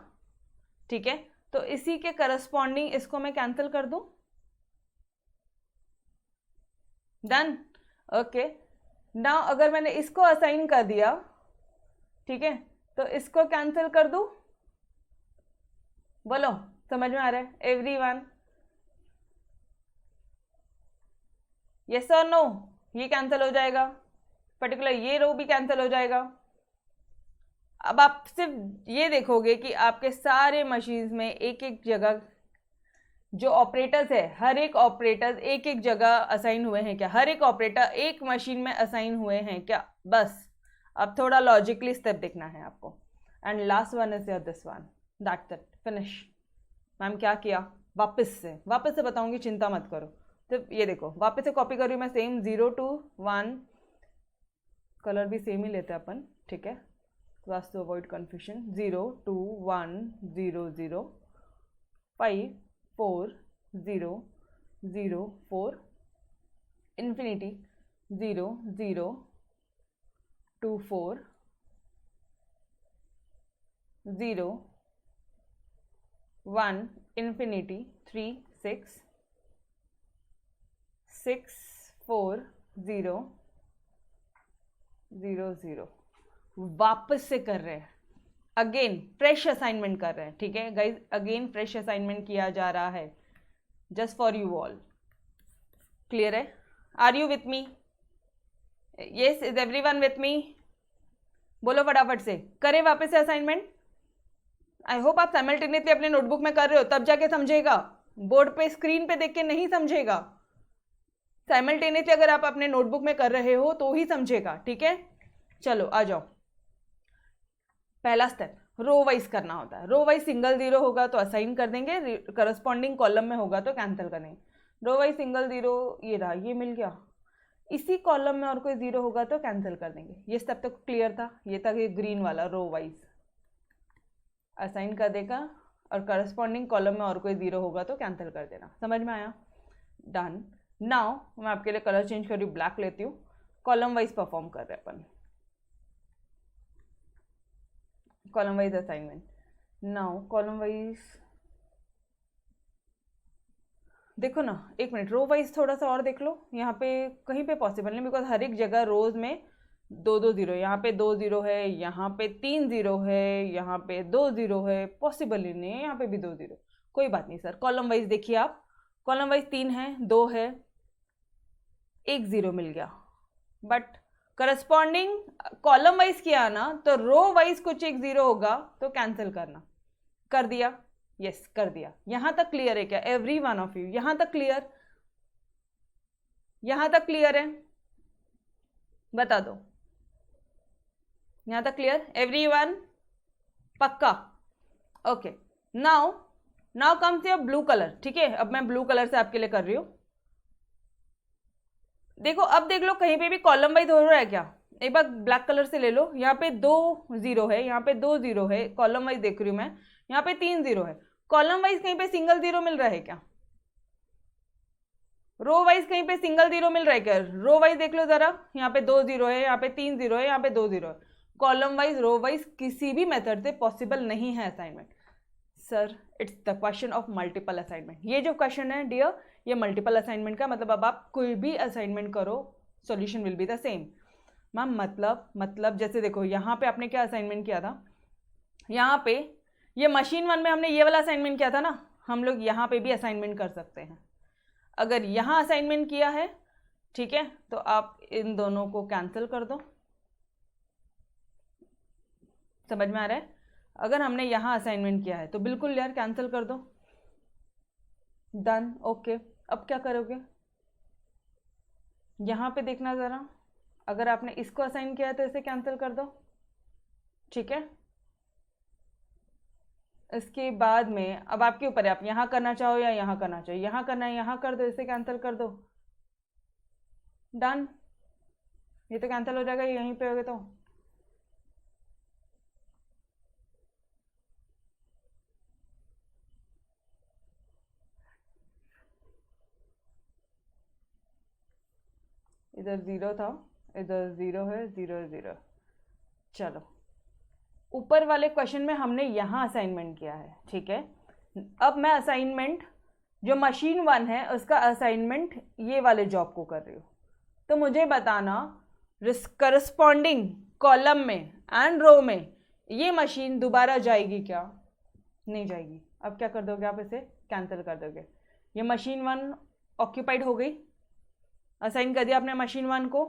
[SPEAKER 1] ठीक है, तो इसी के करस्पॉन्डिंग इसको मैं कैंसिल कर दूं। डन? ओके, नाउ अगर मैंने इसको असाइन कर दिया, ठीक है, तो इसको कैंसिल कर दूं। बोलो समझ में आ रहा है एवरीवन? यस और नो? ये कैंसिल हो जाएगा, पर्टिकुलर ये रो भी कैंसिल हो जाएगा। अब आप सिर्फ ये देखोगे कि आपके सारे मशीन्स में एक एक जगह जो ऑपरेटर्स है, हर एक ऑपरेटर एक एक जगह असाइन हुए हैं क्या? हर एक ऑपरेटर एक मशीन में असाइन हुए हैं क्या? बस अब थोड़ा लॉजिकली स्टेप देखना है आपको। And last one is your this one, that's it, finish. Ma'am क्या किया? वापस से बताऊंगी, चिंता मत करो। तो ये देखो, वापस से कॉपी कर रही हूँ मैं, सेम 0 to 1, कलर भी सेम ही लेते हैं अपन, ठीक है, बस to avoid confusion. 0 2 1 0 0 5 4 0 0 4 infinity 0 0 2 4 0 1 infinity 3 6 6 4 0 0 0। वापस से कर रहे हैं, अगेन फ्रेश असाइनमेंट कर रहे हैं, ठीक है गाइज, अगेन फ्रेश असाइनमेंट किया जा रहा है just for you all. Clear है? Are you with me? Yes, is everyone with me? बोलो फटाफट से, करें वापस से असाइनमेंट। आई होप आप साइमल्टेनियसली अपने नोटबुक में कर रहे हो, तब जाके समझेगा, बोर्ड पे स्क्रीन पे देख के नहीं समझेगा। साइमल्टेनियसली अगर आप अपने नोटबुक में कर रहे हो तो ही समझेगा, ठीक है। चलो आ जाओ, पहला स्टेप रो वाइज करना होता है। रो वाइज सिंगल जीरो होगा तो असाइन कर देंगे, करस्पॉन्डिंग कॉलम में होगा तो कैंसिल कर देंगे। रो वाइज सिंगल जीरो, ये रहा, ये मिल गया। इसी कॉलम में और कोई जीरो होगा तो कैंसिल कर देंगे। ये स्टेप तक क्लियर था? ये था कि ग्रीन वाला रो वाइज असाइन कर देगा और करस्पॉन्डिंग कॉलम में और कोई जीरो होगा तो कैंसिल कर देना। समझ में आया? डन। नाउ मैं आपके लिए कलर चेंज कर रही हूँ, ब्लैक लेती हूँ। कॉलम वाइज परफॉर्म कर रहे हैं अपन, column wise assignment. Now column wise देखो ना, एक मिनट, रो वाइज थोड़ा सा और देख लो। यहाँ पे कहीं पे पॉसिबल नहीं, बिकॉज हर एक जगह रोज में 2 जीरो, यहाँ पे 2 जीरो है, यहाँ पे 3 जीरो है, यहाँ पे 2 जीरो है, पॉसिबल ही नहीं है यहाँ पे भी 2 जीरो। कोई बात नहीं सर, कॉलम वाइज देखिए आप, कॉलम वाइज 3 है, 2 है, 1 जीरो मिल गया। बट करस्पॉन्डिंग कॉलम वाइज किया ना, तो रो वाइज कुछ एक जीरो होगा तो कैंसिल करना। कर दिया? यस कर दिया। यहां तक क्लियर है क्या एवरी वन ऑफ यू? यहां तक क्लियर? यहां तक क्लियर है? बता दो, यहां तक क्लियर एवरी वन? पक्का? Okay. Now comes your blue colour, ठीक है। अब मैं ब्लू कलर से आपके लिए कर रही हूं। देखो अब देख लो कहीं पे भी कॉलम वाइज हो रहा है क्या? एक बार ब्लैक कलर से ले लो। यहाँ पे 2 जीरो है, यहाँ पे 2 जीरो है, कॉलम वाइज देख रही हूँ मैं। यहाँ पे 3 जीरो है, कॉलम वाइज कहीं पे सिंगल जीरो मिल रहा है क्या? रो वाइज कहीं पे सिंगल जीरो मिल रहा है क्या? रो वाइज देख लो जरा, यहाँ पे 2 जीरो है, यहाँ पे 3 जीरो है, यहाँ पे 2 जीरो है। कॉलम वाइज रो वाइज किसी भी मेथड से पॉसिबल नहीं है assignment. Sir it's the question of multiple assignment. ये जो क्वेश्चन है डियर, ये मल्टीपल असाइनमेंट का मतलब अब आप कोई भी असाइनमेंट करो solution will be the same. Ma'am मतलब जैसे देखो यहाँ पे आपने क्या असाइनमेंट किया था, यहाँ पे ये मशीन 1 में हमने ये वाला असाइनमेंट किया था ना, हम लोग यहाँ पे भी असाइनमेंट कर सकते हैं। अगर यहाँ असाइनमेंट किया है, ठीक है, तो आप इन दोनों को कैंसिल कर दो। समझ में आ रहा है? अगर हमने यहाँ असाइनमेंट किया है तो बिल्कुल यार कैंसिल कर दो। Done, okay. अब क्या करोगे, यहाँ पे देखना ज़रा, अगर आपने इसको असाइन किया है तो इसे कैंसिल कर दो, ठीक है। इसके बाद में अब आपके ऊपर है, आप यहाँ करना चाहो या यहाँ करना चाहो, यहाँ करना है यहाँ कर दो, इसे कैंसिल कर दो। डन, ये तो कैंसिल हो जाएगा यहीं पे होगे तो। इधर 0 था, इधर 0 है, 0 0। चलो, ऊपर वाले क्वेश्चन में हमने यहाँ असाइनमेंट किया है, ठीक है। अब मैं असाइनमेंट जो मशीन 1 है उसका असाइनमेंट ये वाले जॉब को कर रही हूँ, तो मुझे बताना करस्पॉन्डिंग कॉलम में एंड रो में ये मशीन दोबारा जाएगी क्या? नहीं जाएगी। अब क्या कर दोगे आप, इसे कैंसिल कर दोगे। ये मशीन 1 ऑक्यूपाइड हो गई, असाइन कर दिया आपने मशीन 1 को,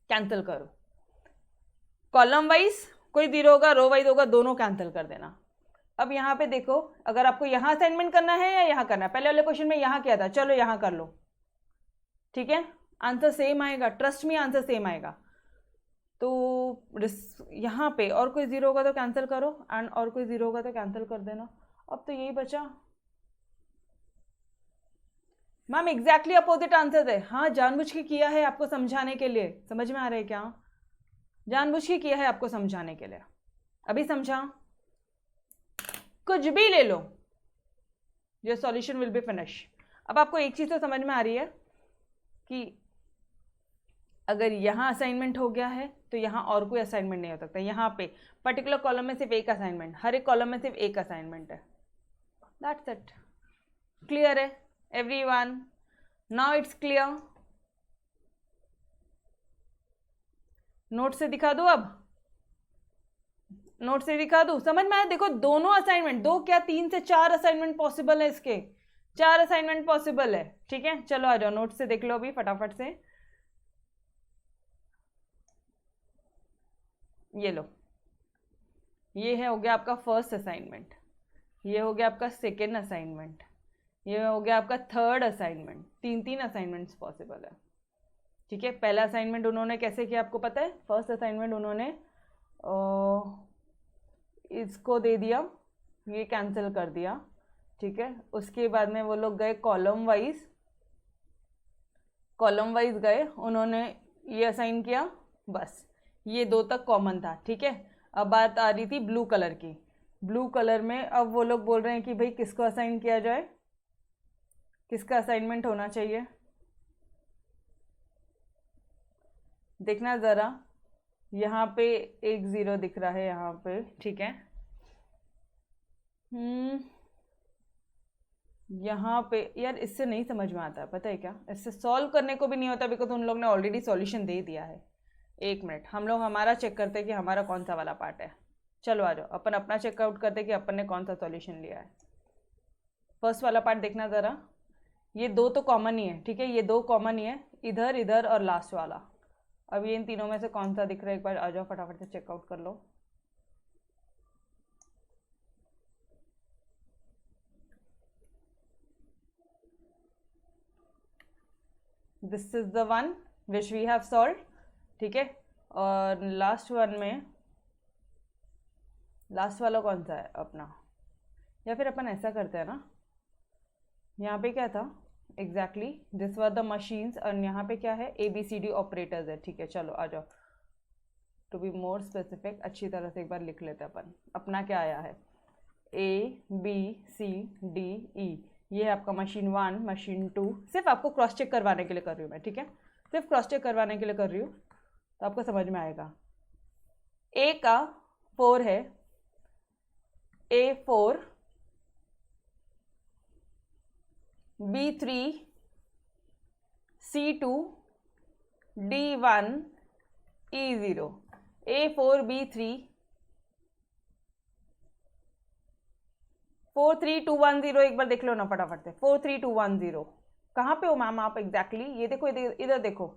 [SPEAKER 1] कैंसिल करो। कॉलम वाइज कोई 0 होगा, रो वाइज होगा, दोनों कैंसिल कर देना। अब यहाँ पे देखो, अगर आपको यहाँ असाइनमेंट करना है या यहाँ करना है, पहले वाले क्वेश्चन में यहाँ किया था, चलो यहाँ कर लो, ठीक है। आंसर सेम आएगा, ट्रस्ट मी, आंसर सेम आएगा। तो यहाँ पे और कोई 0 होगा तो कैंसिल करो, एंड और कोई 0 होगा तो कैंसिल कर देना। अब तो यही बचा। मैम एग्जैक्टली अपोजिट आंसर है। हाँ, जानबूझ के किया है आपको समझाने के लिए। समझ में आ रहा है क्या? जानबूझ के किया है आपको समझाने के लिए। अभी समझा? कुछ भी ले लो, your solution will be finish. अब आपको एक चीज तो समझ में आ रही है कि अगर यहाँ असाइनमेंट हो गया है तो यहाँ और कोई असाइनमेंट नहीं हो सकता। यहाँ पे पर्टिकुलर कॉलम में सिर्फ एक असाइनमेंट, हर एक कॉलम में सिर्फ एक असाइनमेंट है। That's it. क्लियर है everyone? Now it's clear. Note से दिखा दूं, अब नोट से दिखा दूं, समझ में आया? देखो दोनों असाइनमेंट, 2 क्या 3 से 4 असाइनमेंट पॉसिबल है, इसके 4 असाइनमेंट पॉसिबल है, ठीक है। चलो आ जाओ, नोट से देख लो अभी फटाफट से। ये लो, ये है हो गया आपका फर्स्ट असाइनमेंट, ये हो गया आपका सेकेंड असाइनमेंट, ये हो गया आपका थर्ड असाइनमेंट। 3 असाइनमेंट्स पॉसिबल है, ठीक है। पहला असाइनमेंट उन्होंने कैसे किया आपको पता है? फर्स्ट असाइनमेंट उन्होंने इसको दे दिया, ये कैंसिल कर दिया, ठीक है। उसके बाद में वो लोग गए कॉलम वाइज गए, उन्होंने ये असाइन किया, बस ये 2 तक कॉमन था, ठीक है। अब बात आ रही थी ब्लू कलर की। ब्लू कलर में अब वो लोग बोल रहे हैं कि भाई किसको असाइन किया जाए, किसका असाइनमेंट होना चाहिए। देखना ज़रा, यहाँ पे एक 0 दिख रहा है यहाँ पे, ठीक है। यहाँ पे यार इससे नहीं समझ में आता, पता है क्या? इससे सॉल्व करने को भी नहीं होता, बिकॉज उन लोग ने ऑलरेडी सॉल्यूशन दे दिया है। 1 मिनट, हम लोग हमारा चेक करते हैं कि हमारा कौन सा वाला पार्ट है। चलो आ जाओ, अपन अपना चेकआउट करते हैं कि अपन ने कौन सा सॉल्यूशन लिया है। फर्स्ट वाला पार्ट देखना ज़रा, ये 2 तो कॉमन ही है, ठीक है। ये 2 कॉमन ही है, इधर इधर और लास्ट वाला। अब ये इन तीनों में से कौन सा दिख रहा है, एक बार आ जाओ फटाफट से चेकआउट कर लो। This is the one which we have solve, ठीक है। और लास्ट वन में लास्ट वाला कौन सा है अपना? या फिर अपन ऐसा करते हैं ना, यहाँ पे क्या था exactly, this were the machines, और यहाँ पे क्या है ABCD ऑपरेटर्स है, ठीक है। चलो आ जाओ, टू बी मोर स्पेसिफिक अच्छी तरह से एक बार लिख लेते हैं अपन। अपना क्या आया है, ABCDE, ये है आपका मशीन 1, मशीन 2। सिर्फ आपको क्रॉस चेक करवाने के लिए कर रही हूँ मैं, ठीक है। सिर्फ क्रॉस चेक करवाने के लिए कर रही हूँ, तो आपको समझ में आएगा। A का 4 है, A4 B3 C2 D1 E0 A4 B3 43210 एक बार देख लो ना फटाफट से 43210 कहाँ पे हो मैम आप एग्जैक्टली ये देखो इधर देखो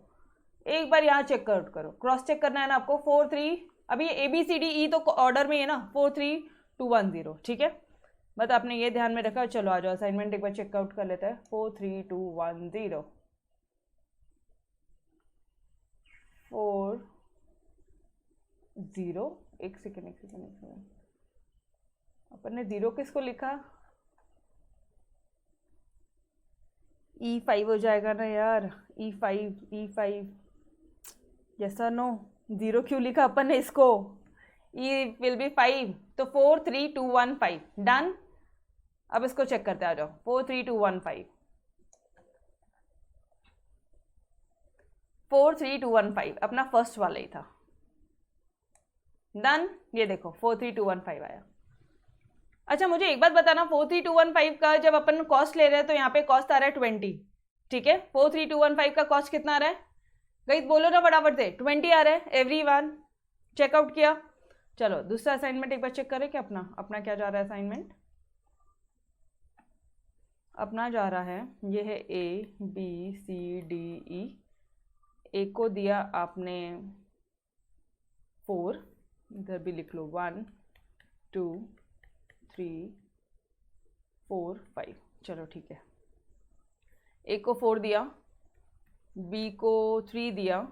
[SPEAKER 1] एक बार यहाँ चेक आउट करो क्रॉस चेक करना है ना आपको 43 अभी ABCDE तो ऑर्डर में है ना 43210 ठीक है बट आपने ये ध्यान में रखा चलो आ जाओ असाइनमेंट एक बार चेक आउट कर लेते हैं 43210 एक सेकेंड अपन ने 0 किसको लिखा E5 हो जाएगा ना यार E5 यस और नो 0 क्यों लिखा अपन ने इसको E विल बी 5 तो 43215 डन अब इसको चेक करते आ जाओ 43215 अपना फर्स्ट वाला ही था डन ये देखो 43215 आया अच्छा मुझे एक बात बताना 43215 का जब अपन कॉस्ट ले रहे हैं तो यहाँ पे कॉस्ट आ रहा है 20 ठीक है 43215 का कॉस्ट कितना आ रहा है गाइस बोलो ना फटाफट से 20 आ रहा है एवरीवन चेकआउट किया चलो दूसरा असाइनमेंट एक बार चेक करें कि अपना क्या जा रहा है असाइनमेंट अपना जा रहा है ये है ABCDE ए को दिया आपने 4 इधर भी लिख लो 1 2 3 4 5 चलो ठीक है ए को 4 दिया बी को 3 दिया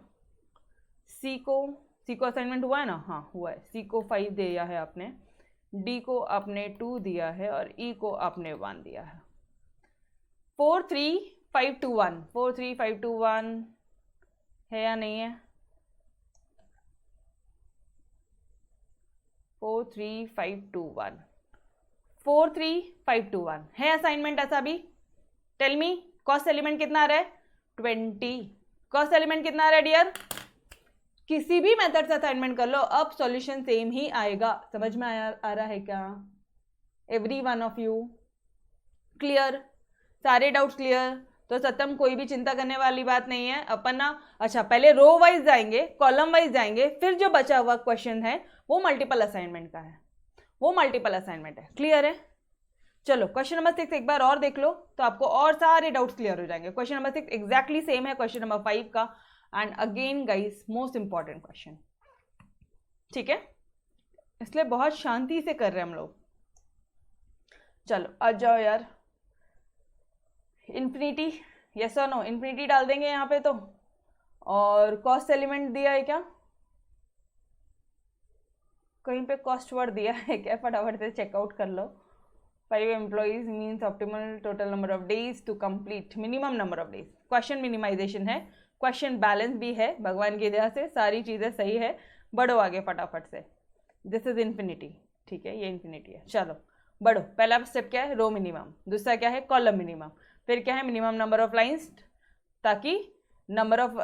[SPEAKER 1] सी को असाइनमेंट हुआ है ना हाँ हुआ है सी को 5 दिया है आपने डी को आपने 2 दिया है और ई को आपने 1 दिया है 43521 है या नहीं है 43521 है असाइनमेंट ऐसा भी टेल मी कॉस्ट एलिमेंट कितना आ रहा है 20 कॉस्ट एलिमेंट कितना आ रहा है डियर किसी भी मेथड से असाइनमेंट कर लो अब सॉल्यूशन सेम ही आएगा समझ में आ रहा है क्या every one of you clear सारे डाउट्स क्लियर तो सत्यम कोई भी चिंता करने वाली बात नहीं है अपन ना अच्छा पहले रो वाइज जाएंगे कॉलम वाइज जाएंगे फिर जो बचा हुआ क्वेश्चन है वो मल्टीपल असाइनमेंट का है वो मल्टीपल असाइनमेंट है क्लियर है चलो क्वेश्चन नंबर 6 एक बार और देख लो तो आपको और सारे डाउट्स क्लियर हो जाएंगे क्वेश्चन नंबर 6 एग्जैक्टली सेम है क्वेश्चन नंबर 5 का and again guys most important question ठीक है इसलिए बहुत शांति से कर रहे हैं हम लोग चलो आ जाओ यार इन्फिनिटी यस और नो इन्फिनिटी डाल देंगे यहाँ पे तो और कॉस्ट एलिमेंट दिया है क्या कहीं पे कॉस्ट वर्ड दिया है क्या फटाफट से चेकआउट कर लो 5 employees means optimal total number of days to complete minimum number of days question minimization है क्वेश्चन बैलेंस भी है भगवान की दया से सारी चीज़ें सही है बढ़ो आगे फटाफट से दिस इज इन्फिनिटी ठीक है ये इन्फिनिटी है चलो बढ़ो पहला स्टेप क्या है रो मिनिमम दूसरा क्या है कॉलम मिनिमम फिर क्या है मिनिमम नंबर ऑफ लाइंस ताकि number of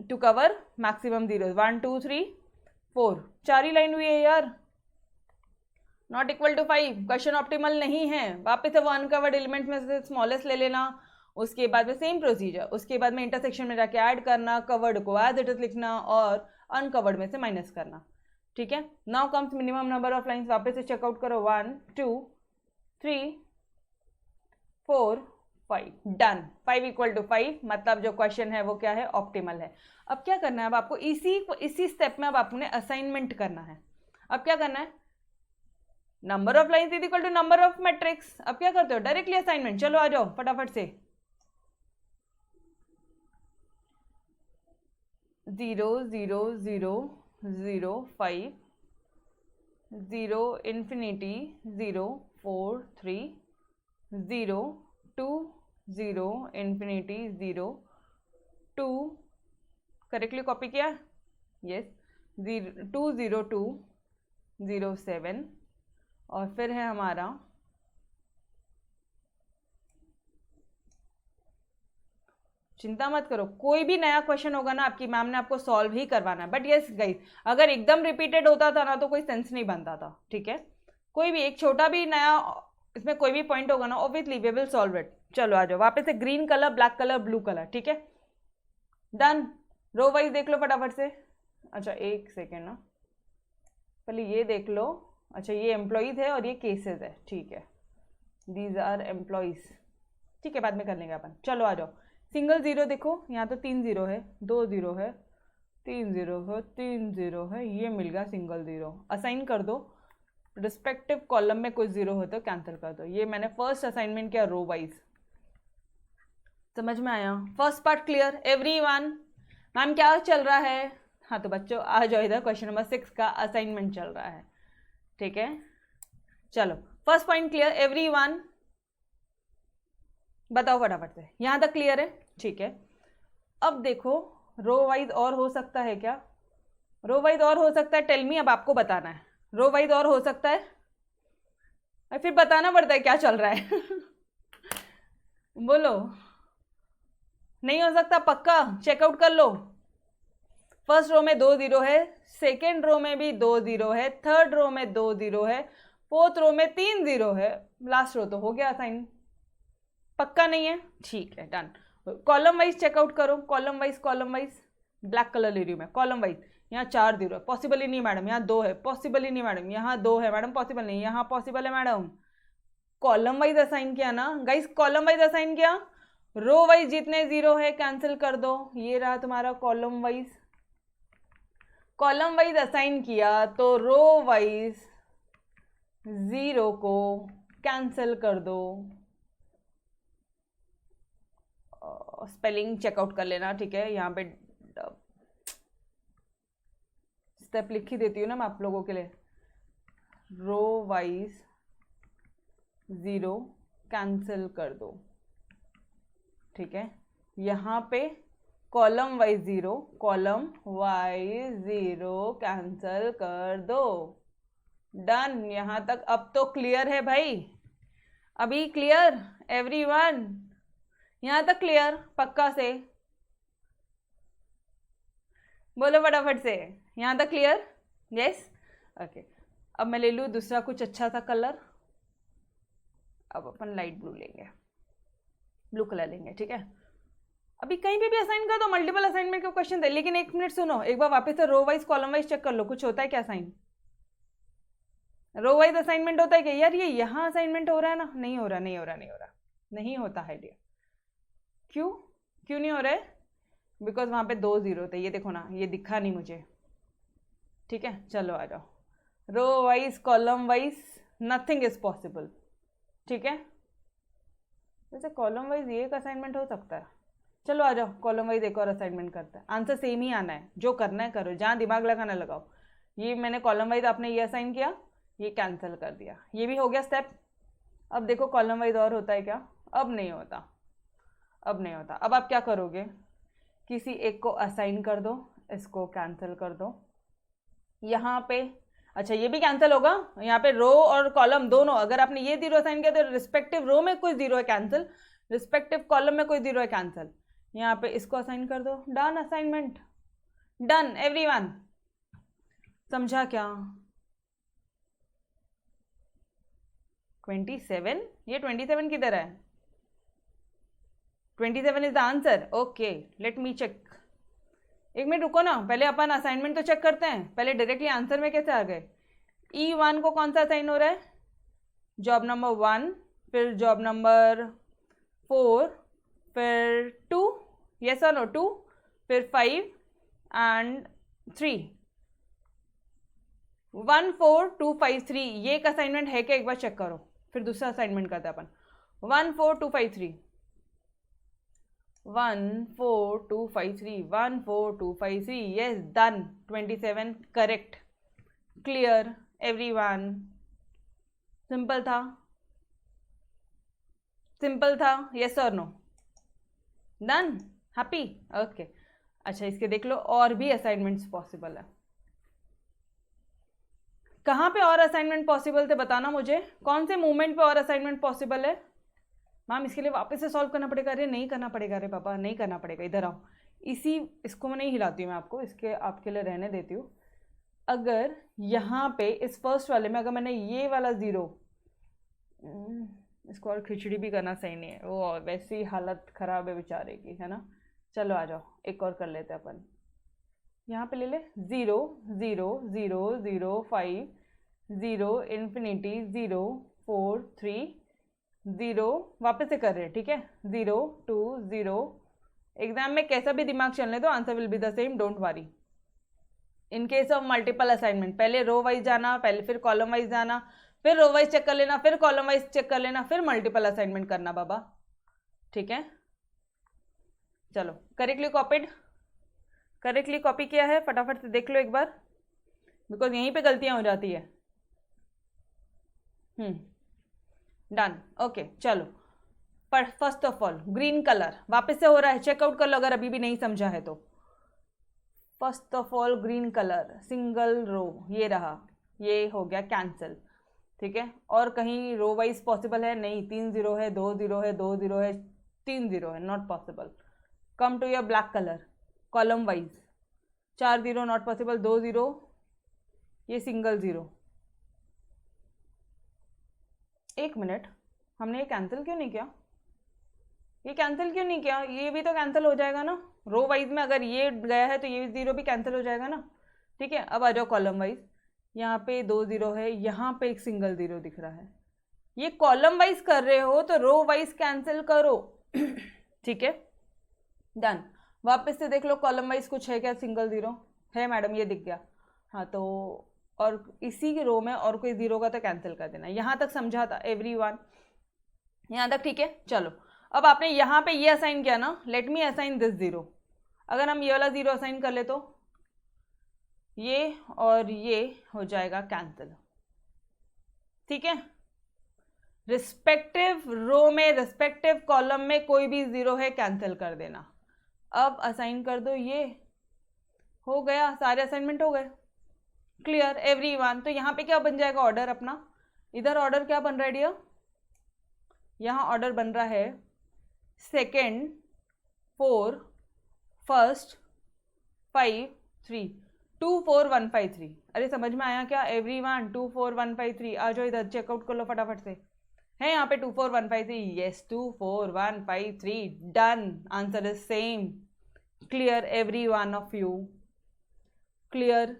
[SPEAKER 1] to cover maximum 0 1 2 3 4 4 ही लाइन हुई है यार not equal to 5 question optimal नहीं है वापस से वो अनकवर्ड एलिमेंट में से स्मॉलेस्ट ले लेना उसके बाद में सेम प्रोसीजर उसके बाद में इंटरसेक्शन में जाके ऐड करना कवर्ड को एज इट इज लिखना और अनकवर्ड में से माइनस करना ठीक है now comes minimum number of lines वापस से चेकआउट करो 1 2 3 4 5 डन 5 इक्वल टू 5 मतलब जो क्वेश्चन है वो क्या है ऑप्टिमल है अब क्या करना है अब आपको इसी स्टेप में अब आपने असाइनमेंट करना है अब क्या करना है number of lines is equal to number of matrix अब क्या करते हो डायरेक्टली असाइनमेंट चलो आ जाओ फटाफट से 0 0 0 0 5 0 infinity 0 4 3 0 2 0 infinity 0 2 करेक्टली कॉपी किया यस 2 0 2 0 7 और फिर है हमारा चिंता मत करो कोई भी नया क्वेश्चन होगा ना आपकी मैम ने आपको सॉल्व ही करवाना है बट यस गाइस अगर एकदम रिपीटेड होता था ना तो कोई सेंस नहीं बनता था ठीक है कोई भी एक छोटा भी नया इसमें कोई भी पॉइंट होगा ना, obviously we will solve it. चलो आ जाओ वापस से, green colour, black colour, blue colour, ठीक है डन। रो वाइज देख लो फटाफट से। अच्छा एक सेकेंड ना, पहले ये देख लो। अच्छा ये एम्प्लॉयज़ है और ये केसेस है, ठीक है, दीज आर एम्प्लॉयज़, ठीक है बाद में कर लेंगे अपन। चलो आ जाओ, सिंगल जीरो देखो, यहाँ तो 3 जीरो है, 2 जीरो है, 3 जीरो है, 3 जीरो है, ये मिल गया सिंगल जीरो। असाइन कर दो, रिस्पेक्टिव कॉलम में कुछ जीरो हो तो कैंसिल कर दो। ये मैंने फर्स्ट असाइनमेंट किया रो वाइज। समझ में आया? First part clear everyone? Ma'am क्या चल रहा है? हाँ तो बच्चों आ जाओ इधर, क्वेश्चन नंबर 6 का असाइनमेंट चल रहा है, ठीक है। चलो फर्स्ट पॉइंट क्लियर एवरीवन? बताओ फटाफट से, यहां तक क्लियर है? ठीक है। अब देखो रो वाइज और हो सकता है क्या? रो वाइज और हो सकता है, टेल मी, अब आपको बताना है। रो वाइज और हो सकता है, फिर बताना पड़ता है क्या चल रहा है बोलो। नहीं हो सकता पक्का? चेकआउट कर लो। फर्स्ट रो में 2 जीरो है, सेकेंड रो में भी 2 जीरो है, थर्ड रो में 2 जीरो है, फोर्थ रो में 3 जीरो है, लास्ट रो तो हो गया असाइन। पक्का नहीं है? ठीक है डन। कॉलम वाइज चेकआउट करो, column wise, column wise black colour ले रही हूँ मैं। कॉलम वाइज यहाँ 4 जीरो है, पॉसिबल ही नहीं मैडम। यहाँ 2 है, पॉसिबल ही नहीं मैडम। यहाँ 2 है मैडम, पॉसिबल नहीं। यहाँ पॉसिबल है मैडम। कॉलम वाइज असाइन किया ना गाइस, कॉलम वाइज असाइन किया। रो वाइज जितने जीरो है कैंसिल कर दो, ये रहा तुम्हारा column wise. Column wise assign किया तो रो वाइज जीरो को कैंसिल कर दो। स्पेलिंग चेकआउट कर लेना, ठीक है। यहाँ पे स्टेप लिख ही देती हूँ ना मैं आप लोगों के लिए। रो वाइज जीरो कैंसिल कर दो, ठीक है। यहाँ पे column wise zero, column wise zero cancel कर दो, डन। यहाँ तक अब तो क्लियर है भाई? अभी क्लियर एवरीवन? यहाँ तक क्लियर पक्का से? बोलो फटाफट से, यहाँ तक क्लियर? Yes okay. अब मैं ले लूँ दूसरा कुछ अच्छा सा कलर। अब अपन लाइट ब्लू लेंगे, ब्लू कलर लेंगे, ठीक है। अभी कहीं पे भी असाइन कर दो, मल्टीपल असाइनमेंट के क्वेश्चन थे। लेकिन एक मिनट सुनो, एक बार वापस से row wise column wise check कर लो, कुछ होता है क्या साइन? रो वाइज असाइनमेंट होता है क्या यार? ये यहाँ असाइनमेंट हो रहा है ना? नहीं हो रहा, नहीं हो रहा, नहीं हो रहा, नहीं होता है डियर। क्यों क्यों नहीं हो रहा है? बिकॉज वहाँ पे 2 जीरो थे, ये देखो ना, ये दिखा नहीं मुझे, ठीक है। चलो आ जाओ, row wise column wise nothing is possible, ठीक है। वैसे कॉलम वाइज ये एक असाइनमेंट हो सकता है। चलो आ जाओ, कॉलम वाइज एक और असाइनमेंट करते हैं। आंसर सेम ही आना है, जो करना है करो, जहाँ दिमाग लगाना लगाओ। ये मैंने कॉलम वाइज, आपने ये असाइन किया, ये कैंसिल कर दिया, ये भी हो गया स्टेप। अब देखो कॉलम वाइज और होता है क्या? अब नहीं होता, अब नहीं होता। अब आप क्या करोगे? किसी एक को असाइन कर दो, इसको कैंसिल कर दो। यहाँ पे अच्छा ये भी कैंसिल होगा, यहाँ पे रो और कॉलम दोनों, अगर आपने ये जीरो असाइन किया तो रिस्पेक्टिव रो में कोई जीरो है कैंसिल, रिस्पेक्टिव कॉलम में कोई जीरो है कैंसिल। यहाँ पे इसको असाइन कर दो, डन असाइनमेंट, डन एवरीवन। समझा क्या? 27? ये 27 किधर है? 27 is the answer, okay let me check. एक मिनट रुको ना, पहले अपन असाइनमेंट तो चेक करते हैं, पहले डायरेक्टली आंसर में कैसे आ गए? E1 को कौन सा असाइन हो रहा है? जॉब नंबर 1, फिर जॉब नंबर 4, फिर 2, यस और नो 2, फिर 5 एंड 3। 1 4 2 5 3, ये एक असाइनमेंट है क्या? एक बार चेक करो, फिर दूसरा असाइनमेंट करते हैं अपन। 1 4 2 5 3, 1 4 2 5 3, 1 4 2 5 3, yes done। 27 correct, clear everyone? Simple था, सिंपल था, यस और नो? Done, happy, okay. अच्छा इसके देख लो, और भी असाइनमेंट्स पॉसिबल है। कहाँ पे और असाइनमेंट पॉसिबल थे बताना मुझे, कौन से मूवमेंट पे और असाइनमेंट पॉसिबल है? मैम इसके लिए वापस से सॉल्व करना पड़ेगा? अरे नहीं करना पड़ेगा, अरे पापा नहीं करना पड़ेगा, इधर आओ। इसको मैं नहीं हिलाती हूँ, मैं आपको इसके आपके लिए रहने देती हूँ। अगर यहाँ पे इस फर्स्ट वाले में अगर मैंने ये वाला ज़ीरो इसको और खिचड़ी भी करना सही नहीं है, वो वैसी हालत खराब है बेचारे की, है ना। चलो आ जाओ, एक और कर लेते हैं अपन। यहाँ पे ले ले 0 0 0 0 5 0 इन्फिनिटी 0 4 3 0, वापस से कर रहे हैं, ठीक है। 0 2 0। एग्जाम में कैसा भी दिमाग चलने दो, answer will be the same, don't worry. In case of multiple assignment पहले रो वाइज जाना, पहले फिर कॉलम वाइज जाना, फिर रो वाइज चेक कर लेना, फिर कॉलम वाइज चेक कर लेना, फिर मल्टीपल असाइनमेंट करना बाबा, ठीक है। चलो करेक्टली कॉपीड, करेक्टली कॉपी किया है, फटाफट से देख लो एक बार, बिकॉज यहीं पे गलतियां हो जाती है। Done, okay. चलो पर first of all green colour वापस से हो रहा है, चेकआउट कर लो अगर अभी भी नहीं समझा है तो। First of all green colour single row, ये रहा, ये हो गया कैंसिल, ठीक है। और कहीं रो वाइज पॉसिबल है नहीं, 3 0 है, 2 0 है, 2 0 है, 3 0 है, not possible. Come to your black colour column wise, 4 0 not possible, 2 0, ये सिंगल 0। एक मिनट, हमने ये कैंसिल क्यों नहीं किया? ये कैंसिल क्यों नहीं किया? ये भी तो कैंसिल हो जाएगा ना रो वाइज में, अगर ये गया है तो ये 0 भी कैंसिल हो जाएगा ना, ठीक है। अब आ जाओ कॉलम वाइज, यहाँ पे 2 0 है, यहाँ पे एक सिंगल 0 दिख रहा है। ये कॉलम वाइज कर रहे हो तो रो वाइज कैंसिल करो ठीक है, डन। वापस से देख लो कॉलम वाइज कुछ है क्या, सिंगल 0 है मैडम, ये दिख गया, हाँ। तो और इसी के रो में और कोई 0 का तो कैंसिल कर देना। यहाँ तक समझा था एवरीवन, यहाँ तक ठीक है। चलो अब आपने यहाँ पे ये असाइन किया ना, लेट मी असाइन दिस 0। अगर हम ये वाला 0 असाइन कर ले तो ये और ये हो जाएगा कैंसिल, ठीक है। रिस्पेक्टिव रो में रिस्पेक्टिव कॉलम में कोई भी 0 है कैंसिल कर देना। अब असाइन कर दो, ये हो गया, सारे असाइनमेंट हो गए, क्लियर एवरीवन। तो यहाँ पे क्या बन जाएगा ऑर्डर अपना, इधर ऑर्डर क्या बन रहा है डियर, यहाँ ऑर्डर बन रहा है 2nd 4 1st 5 3 2 4 1 5 3। अरे समझ में आया क्या एवरीवन? 2 4 1 5 3, आ जाओ इधर, चेकआउट कर लो फटाफट से। है यहाँ पे 2 4 1 5 3, yes 2 4 1 5 3, done, answer is same. Clear every one of you, clear?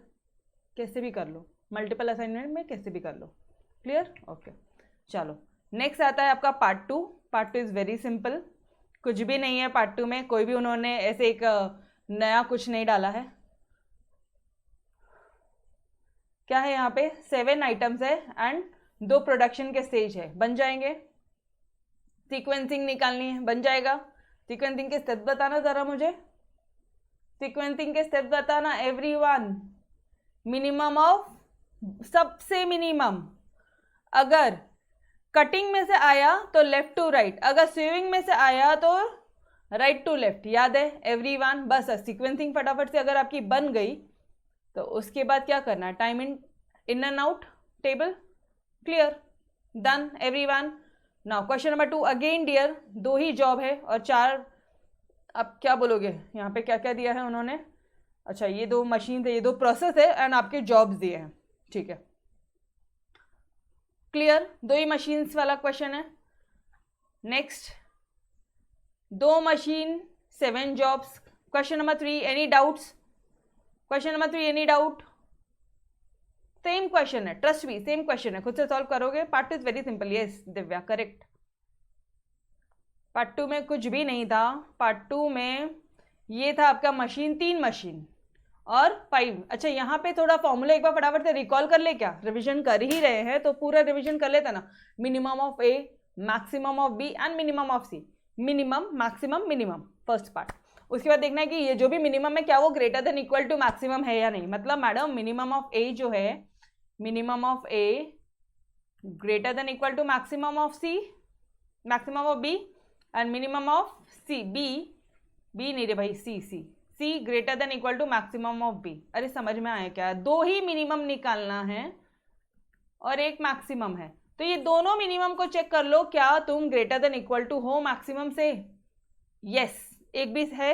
[SPEAKER 1] कैसे भी कर लो, मल्टीपल असाइनमेंट में कैसे भी कर लो, क्लियर, ओके। चलो नेक्स्ट आता है आपका part 2। Part 2 is very simple, कुछ भी नहीं है पार्ट 2 में, कोई भी उन्होंने ऐसे एक नया कुछ नहीं डाला है। क्या है यहाँ पे, 7 आइटम्स है एंड 2 प्रोडक्शन के स्टेज है, बन जाएंगे। सीक्वेंसिंग निकालनी है, बन जाएगा। सीक्वेंसिंग के स्टेप बताना ज़रा मुझे, सीक्वेंसिंग के स्टेप बताना एवरीवन। मिनिमम ऑफ, सबसे मिनिमम, अगर कटिंग में से आया तो लेफ्ट टू राइट, अगर स्वीविंग में से आया तो राइट टू लेफ्ट, याद है एवरीवन। बस सीक्वेंसिंग फटाफट से अगर आपकी बन गई तो उसके बाद क्या करना है, time in and out table, clear, done everyone. Now question number 2 again dear, 2 ही जॉब है और 4, अब क्या बोलोगे यहाँ पे क्या क्या दिया है उन्होंने, अच्छा ये 2 मशीन है, ये 2 प्रोसेस है एंड आपके जॉब्स दिए हैं, ठीक है, क्लियर। 2 ही मशीन्स वाला क्वेश्चन है। Next 2 machine 7 jobs. Question number 3 any doubts, question number 3 any doubt, same question है, ट्रस्ट मी सेम क्वेश्चन है, खुद से सॉल्व करोगे। Part 2 is very simple, yes Divya correct. Part 2 में कुछ भी नहीं था, पार्ट 2 में ये था आपका मशीन, 3 मशीन और 5। अच्छा यहाँ पे थोड़ा फॉर्मूला एक बार फटाफट से रिकॉल कर ले, क्या रिवीजन कर ही रहे हैं तो पूरा रिवीजन कर लेता ना। Minimum of A, maximum of B and minimum of C, minimum maximum minimum, first part. उसके बाद देखना है कि ये जो भी मिनिमम है क्या वो greater than equal to maximum है या नहीं। मतलब मैडम मिनिमम ऑफ ए जो है, minimum of A greater than equal to maximum of C, maximum of B and minimum of C, B नहीं रे भाई, C greater than equal to maximum of B. अरे समझ में आया क्या, 2 ही मिनिमम निकालना है और 1 मैक्सिमम है, तो ये दोनों मिनिमम को चेक कर लो, क्या तुम ग्रेटर देन इक्वल टू हो मैक्सिमम से, यस। एक भी है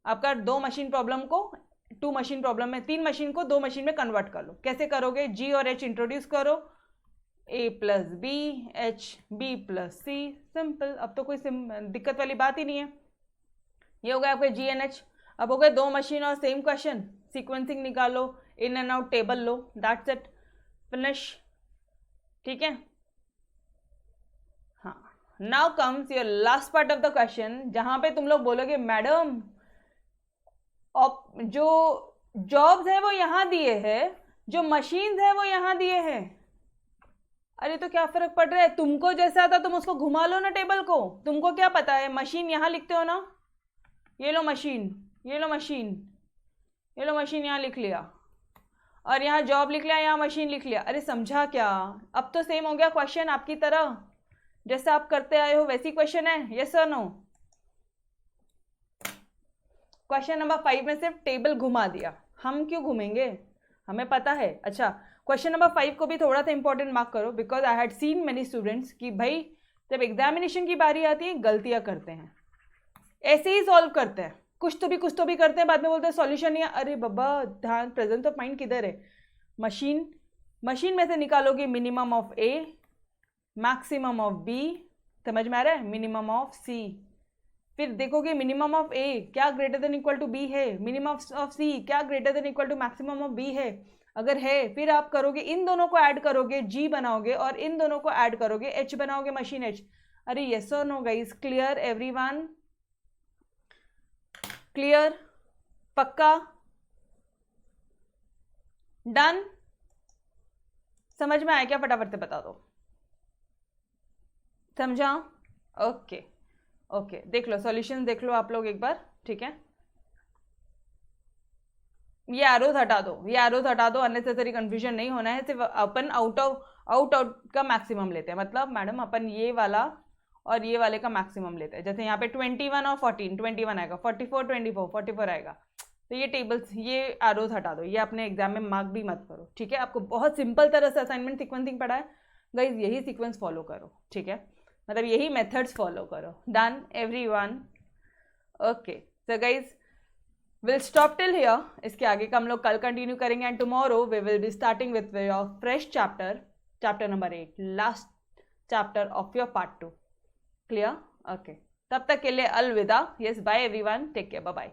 [SPEAKER 1] आपका 2 मशीन प्रॉब्लम को 2 मशीन प्रॉब्लम में, 3 मशीन को 2 मशीन में कन्वर्ट कर लो। कैसे करोगे, जी और एच इंट्रोड्यूस करो, A plus B H B plus C, simple. अब तो कोई दिक्कत वाली बात ही नहीं है। ये हो गया आपके जी एन एच। अब हो गए दो मशीन और सेम क्वेश्चन, सीक्वेंसिंग निकालो, इन and out table low, that's it, finish. ठीक है, हाँ। Now comes your last part of the question, जहां पे तुम लोग बोलोगे मैडम जो जॉब्स है वो यहां दिए हैं, जो मशीन्स है वो यहां दिए हैं। अरे तो क्या फर्क पड़ रहा है, तुमको जैसा आता तुम उसको घुमा लो ना टेबल को, तुमको क्या पता है। मशीन यहां लिखते हो ना, ये लो मशीन, ये लो मशीन, ये लो मशीन, यहां लिख लिया, और यहाँ जॉब लिख लिया, यहाँ मशीन लिख लिया। अरे समझा क्या? अब तो सेम हो गया क्वेश्चन आपकी तरह, जैसे आप करते आए हो वैसी क्वेश्चन है, यस और नो। क्वेश्चन नंबर 5 में सिर्फ टेबल घुमा दिया, हम क्यों घूमेंगे, हमें पता है। अच्छा, क्वेश्चन नंबर 5 को भी थोड़ा सा इंपॉर्टेंट मार्क करो, because I had seen many students कि भाई जब एग्जामिनेशन की बारी आती है गलतियां करते हैं, ऐसे ही सॉल्व करते हैं, कुछ तो भी करते हैं, बाद में बोलते हैं सॉल्यूशन नहीं है। अरे बाबा ध्यान, प्रेजेंस ऑफ माइंड किधर है। मशीन में से निकालोगे minimum of A, maximum of B, समझ में आ रहा है, मिनिमम ऑफ सी। फिर देखोगे मिनिमम ऑफ ए क्या greater than equal to B है, मिनिमम ऑफ सी क्या greater than equal to maximum of B है। अगर है फिर आप करोगे, इन दोनों को ऐड करोगे, जी बनाओगे, और इन दोनों को ऐड करोगे, एच बनाओगे, मशीन एच। अरे यस और no guys, clear everyone, clear, पक्का, डन, समझ में आया क्या? फटाफट से बता दो, समझा? ओके ओके, देख लो सॉल्यूशन, देख लो आप लोग एक बार, ठीक है। ये एरोज हटा दो, ये एरोज हटा दो, अननेसेसरी कंफ्यूजन नहीं होना है। सिर्फ अपन आउट का मैक्सिमम लेते हैं, मतलब मैडम अपन ये वाला और ये वाले का मैक्सिमम लेते हैं। जैसे यहाँ पे 21 और 14, 21 आएगा, 44 24 44 आएगा। तो ये टेबल्स, ये एरोज हटा दो, ये अपने एग्जाम में मार्क भी मत करो, ठीक है। आपको बहुत सिंपल तरह से असाइनमेंट सीक्वेंसिंग पढ़ा है गाइज, यही सीक्वेंस फॉलो करो, ठीक है, मतलब यही मेथड्स फॉलो करो। Done everyone, okay. So guys will stop till here, इसके आगे का हम लोग कल कंटिन्यू करेंगे, and tomorrow we will be starting with your fresh chapter number 8, last chapter of your part 2। Clear? Okay, तब तक के लिए अलविदा। Yes, bye everyone, take care, bye bye.